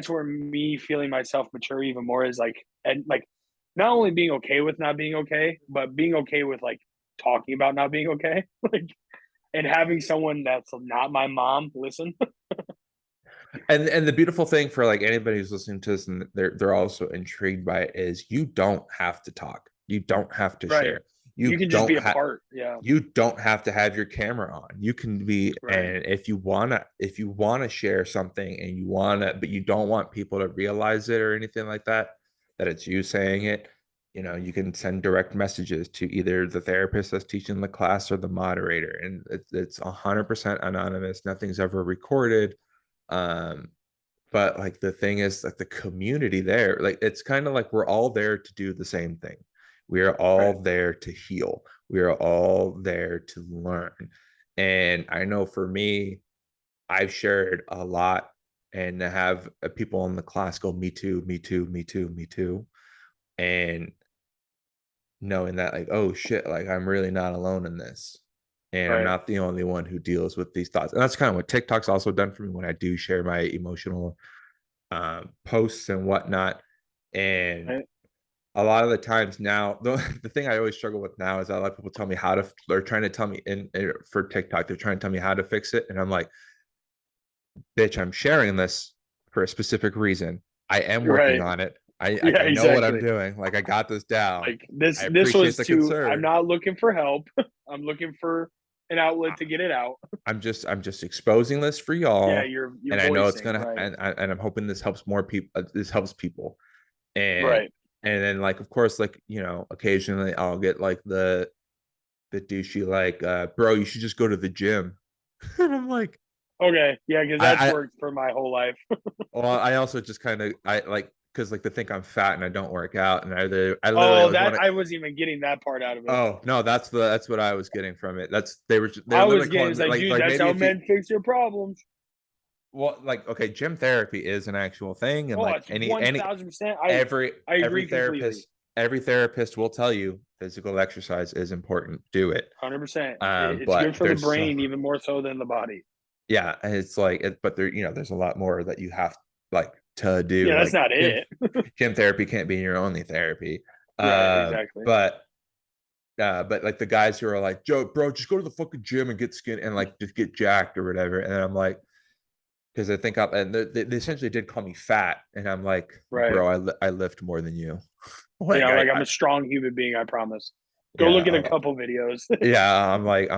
where me feeling myself mature even more is like, and like, not only being okay with not being okay, but being okay with like talking about not being okay. Like, and having someone that's not my mom listen. And the beautiful thing for like anybody who's listening to this and they're also intrigued by it is you don't have to talk. You don't have to Right. share. You can just be a part. Yeah. You don't have to have your camera on. You can be, Right. and if you wanna share something and you wanna, but you don't want people to realize it or anything like that, that it's you saying it, you can send direct messages to either the therapist that's teaching the class or the moderator, and it's 100% anonymous. Nothing's ever recorded. Um, but like the thing is like the community there, like it's kind of like we're all there to do the same thing. We are Right. all there to heal. We are all there to learn. And I know for me, I've shared a lot and to have people in the class go, me too, me too, me too, me too. And knowing that like, oh shit, like I'm really not alone in this. And I'm Right. not the only one who deals with these thoughts. And that's kind of what TikTok's also done for me when I do share my emotional posts and whatnot. And Right. a lot of the times now, the thing I always struggle with now is that a lot of people tell me how to, they're trying to tell me for TikTok, they're trying to tell me how to fix it. And I'm like, bitch, I'm sharing this for a specific reason. I am working Right. on it. I Yeah, know what I'm exactly. doing. Like I got this down. Like this I this appreciate was the to I'm concern. not looking for help. I'm looking for an outlet I- to get it out. I'm just exposing this for Yeah, y'all. you're And I know it's voicing, gonna, right. and I'm hoping this helps more people. This helps people. and Right. and then like of course like occasionally I'll get like the douchey like bro, you should just go to the gym. And I'm like Okay. Yeah, because that's I worked for my whole life. well, I also just kind of I like because like they think I'm fat and I don't work out, and I literally Oh, always that want to. I wasn't even getting that part out of it. Oh no, that's what I was getting from it. They're I was literally getting calling it's me like, dude, like that's maybe how if you, men fix their problems. well, like, okay, gym therapy is an actual thing, and Oh, like it's any 1000%. every I every agree completely. therapist will tell you physical exercise is important. Do it. 100%. It's But good for the there's so, brain even more so than the body. yeah, and it's like but there's a lot more that you have like to do. Yeah, that's Like not gym it. gym therapy can't be your only therapy. Right, Uh, exactly. but like the guys who are like, Joe, bro, just go to the fucking gym and get skin and like just get jacked or whatever. And I'm like, because I think and they essentially did call me fat, and I'm like, Right. bro, I lift more than you. Like Yeah, like I'm a strong human being, I promise. Go yeah, look at a couple videos. yeah. I'm like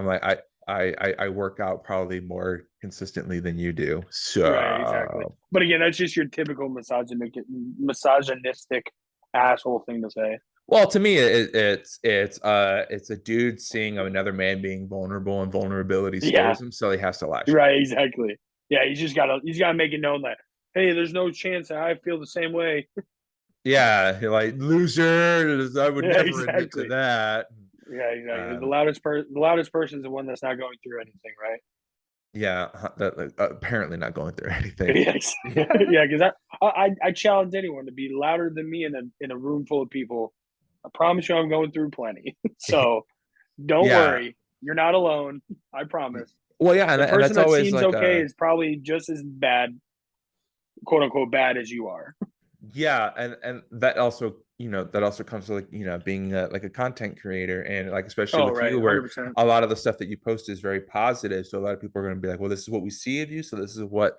I work out probably more consistently than you do. Right, exactly. So But again, that's just your typical misogynistic asshole thing to say. well, to me, it's a dude seeing another man being vulnerable, and vulnerability Yeah, scares him, so he has to lash out. right, exactly. Yeah, he's gotta make it known that, hey, there's no chance that I feel the same way. Yeah, like loser. I would Yeah, never admit to exactly. that. Yeah, exactly. The Um, loudest person is the one that's not going through anything, right? yeah, apparently not going through anything. Yes. Yeah, because I challenge anyone to be louder than me in a room full of people. I promise you I'm going through plenty. So don't Yeah. worry. You're not alone. I promise. Well, yeah, The and person that's that always seems like okay a is probably just as bad, quote unquote, bad as you are. yeah, and that also that also comes to like being like a content creator, and like especially Oh, with right. you where 100%. a lot of the stuff that you post is very positive, so a lot of people are going to be like, well, this is what we see of you, so this is what,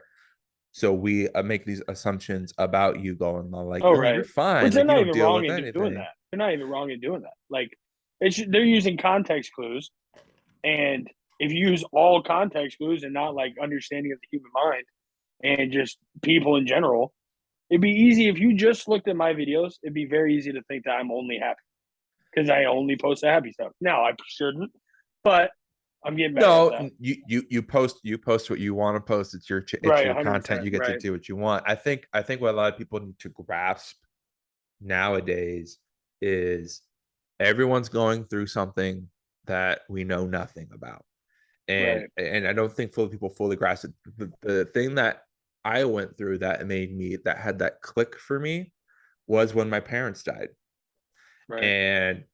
so we make these assumptions about you, going like, Oh, oh, you're right. fine, Which they're like you not don't even deal wrong with in doing anything. that. They're not even wrong in doing that. Like, they're using context clues. And if you use all context clues and not like understanding of the human mind and just people in general, it'd be easy if you just looked at my videos. It'd be very easy to think that I'm only happy because I only post the happy stuff. Now I shouldn't, but I'm getting better at No, that. you post what you want to post. It's Right, your content. 100%. You get to Right, do what you want. I think what a lot of people need to grasp nowadays is everyone's going through something that we know nothing about. And right, I don't think people fully grasp it. The thing that I went through that that had that click for me was when my parents died. right. And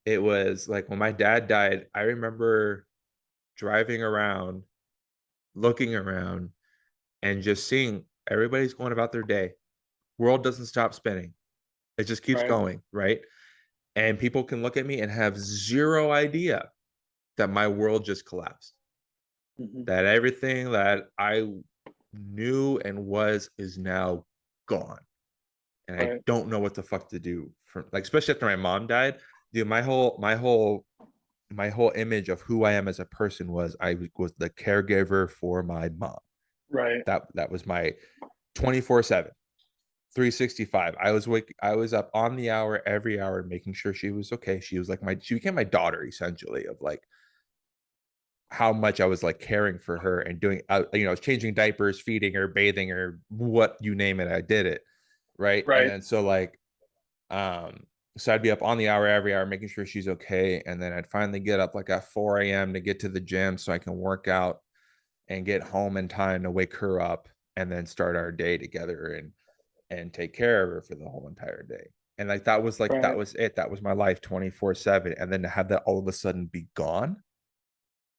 it was like when my dad died, I remember driving around, looking around, and just seeing everybody's going about their day. World doesn't stop spinning. It just keeps Right. going, right? And people can look at me and have zero idea that my world just collapsed. Hmm. That everything that I knew and was is now gone. And I Right. don't know what the fuck to do for, like, especially after my mom died. Dude, my whole image of who I am as a person was I was the caregiver for my mom. Right. That was my 24/7, 365. I was up on the hour every hour making sure she was okay. She became my daughter essentially, of like how much I was like caring for her and doing changing diapers, feeding her, bathing her, what you name it, I did it. Right. And Right. then um so I'd be up on the hour every hour making sure she's okay. And then I'd finally get up like at 4 a.m. to get to the gym so I can work out and get home in time to wake her up and then start our day together and take care of her for the whole entire day. And like that Right. was it. That was my life 24/7. And then to have that all of a sudden be gone,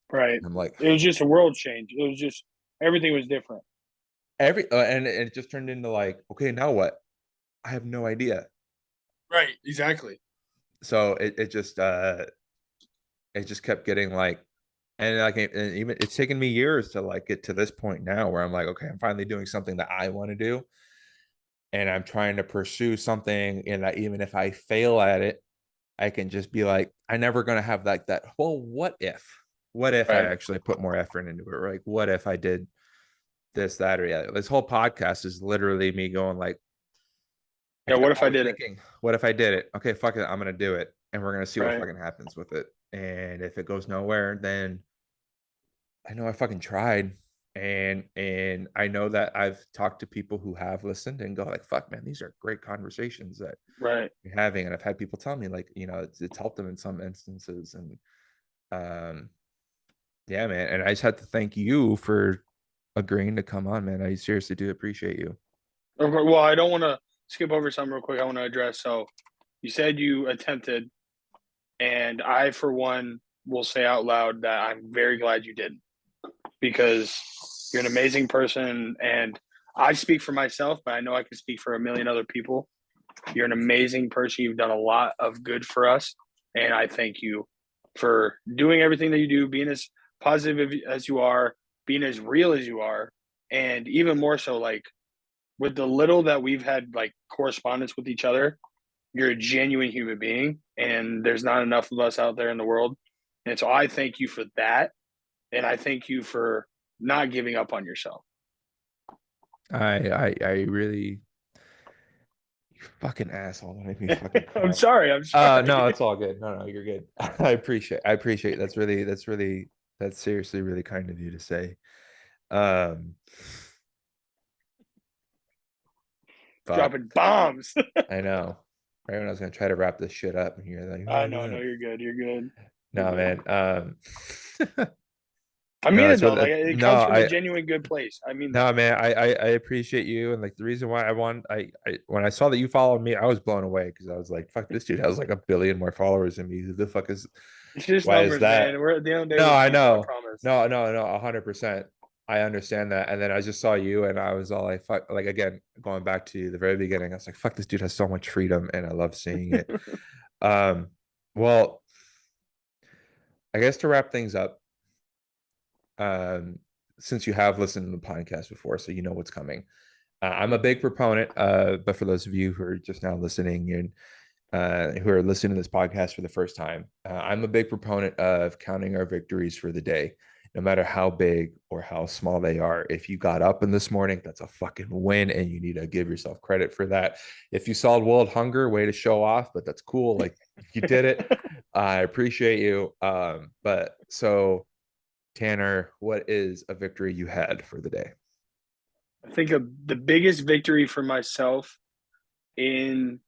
Right. I'm like It was just a world change. It was just everything was different. and it just turned into like, okay, now what? I have no idea. Right. Exactly. So it just kept getting like, and like, and even it's taken me years to like get to this point now where I'm like, okay, I'm finally doing something that I want to do, and I'm trying to pursue something, and that even if I fail at it, I can just be like, I'm never gonna have like that. Well, what if? What if I Right. actually put more effort into it? Like, what if I did this, that, or the other? This whole podcast is literally me going like, I Yeah. What kept if I always did it? thinking, what if I did it? Okay, fuck it, I'm gonna do it, and we're gonna see what Right. fucking happens with it. And if it goes nowhere, then I know I fucking tried. And I know that I've talked to people who have listened and go like, fuck man, these are great conversations that Right. you're having. And I've had people tell me like, it's helped them in some instances. And um yeah, man. And I just had to thank you for agreeing to come on, man. I seriously do appreciate you. Okay, well, I don't want to skip over something real quick. I want to address. So, you said you attempted, and I, for one, will say out loud that I'm very glad you didn't because you're an amazing person. And I speak for myself, but I know I can speak for a million other people. You're an amazing person. You've done a lot of good for us. And I thank you for doing everything that you do, being as positive as you are, being as real as you are. And even more so, like with the little that we've had, like correspondence with each other, you're a genuine human being. And there's not enough of us out there in the world. And so I thank you for that. And I thank you for not giving up on yourself. I really, you fucking asshole. That make me fucking I'm cry. sorry. I'm sorry. No, it's all good. No, you're good. I appreciate that's seriously really kind of you to say. Um fuck. Dropping bombs. I know. Right when I was gonna try to wrap this shit up and you're like, I oh know. No, no. you're good. You're good. You're No, good. man. I No, mean it it's though. really Like it no, comes from a genuine good place. I mean that. no, man. I appreciate you, and like the reason why I when I saw that you followed me, I was blown away because I was like, fuck, this dude has like a billion more followers than me. Who the fuck is It's just why is numbers, that? man. We're at the end of the day, No, we're I people. I know. promise. No, 100%. I understand that. And then I just saw you and I was all like, fuck, like again, going back to the very beginning, I was like, fuck, this dude has so much freedom and I love seeing it. Um, well, I guess to wrap things up, um, since you have listened to the podcast before, so you know what's coming. I'm a big proponent, but for those of you who are just now listening and who are listening to this podcast for the first time, I'm a big proponent of counting our victories for the day, no matter how big or how small they are. If you got up in this morning, that's a fucking win, and you need to give yourself credit for that. If you solved world hunger, way to show off, but that's cool. Like you did it. I appreciate you. But so Tanner, what is a victory you had for the day? I think the biggest victory for myself in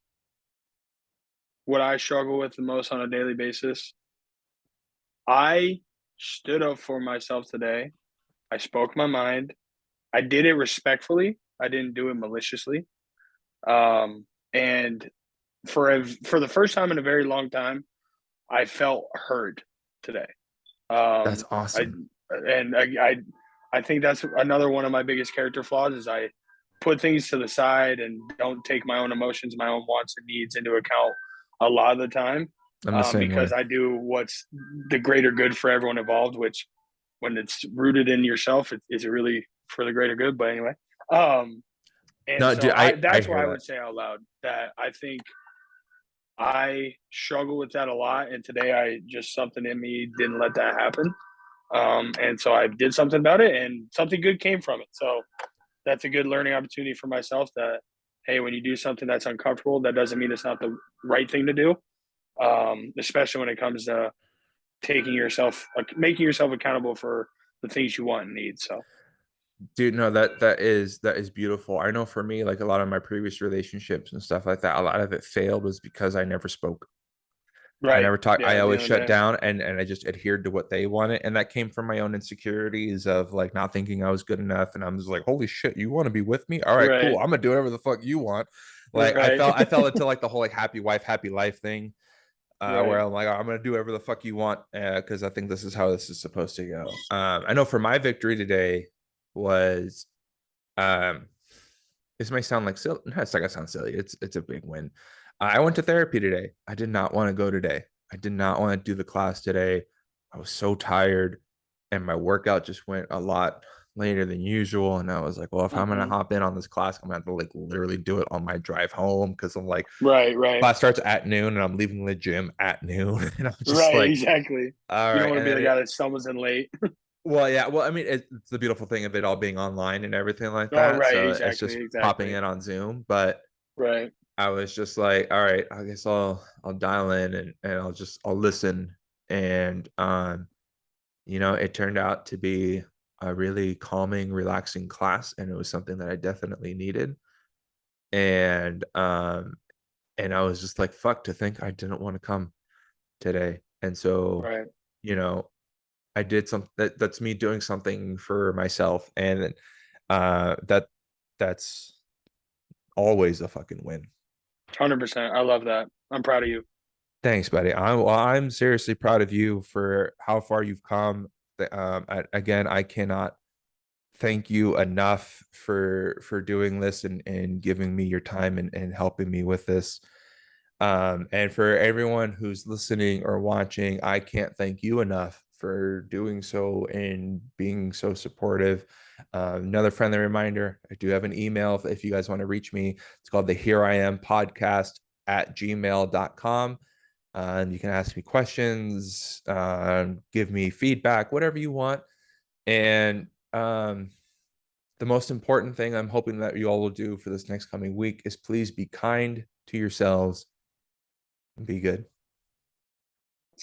what I struggle with the most on a daily basis, I stood up for myself today. I spoke my mind. I did it respectfully. I didn't do it maliciously. And for the first time in a very long time, I felt heard today. Um, That's I awesome. and I think that's another one of my biggest character flaws is I put things to the side and don't take my own emotions, my own wants and needs into account a lot of the time, I'm the same way. because I do what's the greater good for everyone involved. Which, when it's rooted in yourself, is it really for the greater good? But anyway, um, and No, so dude, I I that's hear why I that. would say out loud that I think I struggle with that a lot, and today I just something in me didn't let that happen. And so I did something about it, and something good came from it. So that's a good learning opportunity for myself. That hey, when you do something that's uncomfortable, that doesn't mean it's not the right thing to do. Especially when it comes to making yourself accountable for the things you want and need. So Dude, no, that is beautiful. I know for me, like a lot of my previous relationships and stuff like that, a lot of it failed was because I never spoke. I right, never talked. yeah. I At the always end of the shut day, down and I just adhered to what they wanted. And that came from my own insecurities of like not thinking I was good enough. And I'm just like, holy shit, you want to be with me? All right, cool. right, I'm gonna do whatever the fuck you want. Like right, I fell into like the whole like happy wife, happy life thing. Where right, I'm like, oh, I'm gonna do whatever the fuck you want, because I think this is how this is supposed to go. I know for my victory today was um this may sound like silly. No, it's not gonna sound silly. It's a big win. I went to therapy today. I did not want to go today. I did not want to do the class today. I was so tired, and my workout just went a lot later than usual. And I was like, well, if I'm gonna hmm hop in on this class, I'm gonna have to like literally do it on my drive home because I'm like, right, right, class starts at noon, and I'm leaving the gym at noon, and I'm just right. like, Exactly. all You don't right. want to And be then the guy that stumbles in late. well, yeah. Well, I mean, it's the beautiful thing of it all being online and everything like Oh, that. right, So it's exactly, just popping exactly. in on Zoom. But Right, I was just like, all right, I guess I'll dial in and I'll listen. And it turned out to be a really calming, relaxing class, and it was something that I definitely needed. And and I was just like, fuck, to think I didn't want to come today. And so, right. you know, I did that's me doing something for myself, and that that's always a fucking win. 100%. I love that. I'm proud of you. Thanks, buddy. I'm seriously proud of you for how far you've come. Again, I cannot thank you enough for doing this and giving me your time and helping me with this. And for everyone who's listening or watching, I can't thank you enough for doing so and being so supportive. Another friendly reminder, I do have an email if you guys want to reach me. It's called the Here I Am podcast at gmail.com. And you can ask me questions, give me feedback, whatever you want. And the most important thing I'm hoping that you all will do for this next coming week is please be kind to yourselves and be good.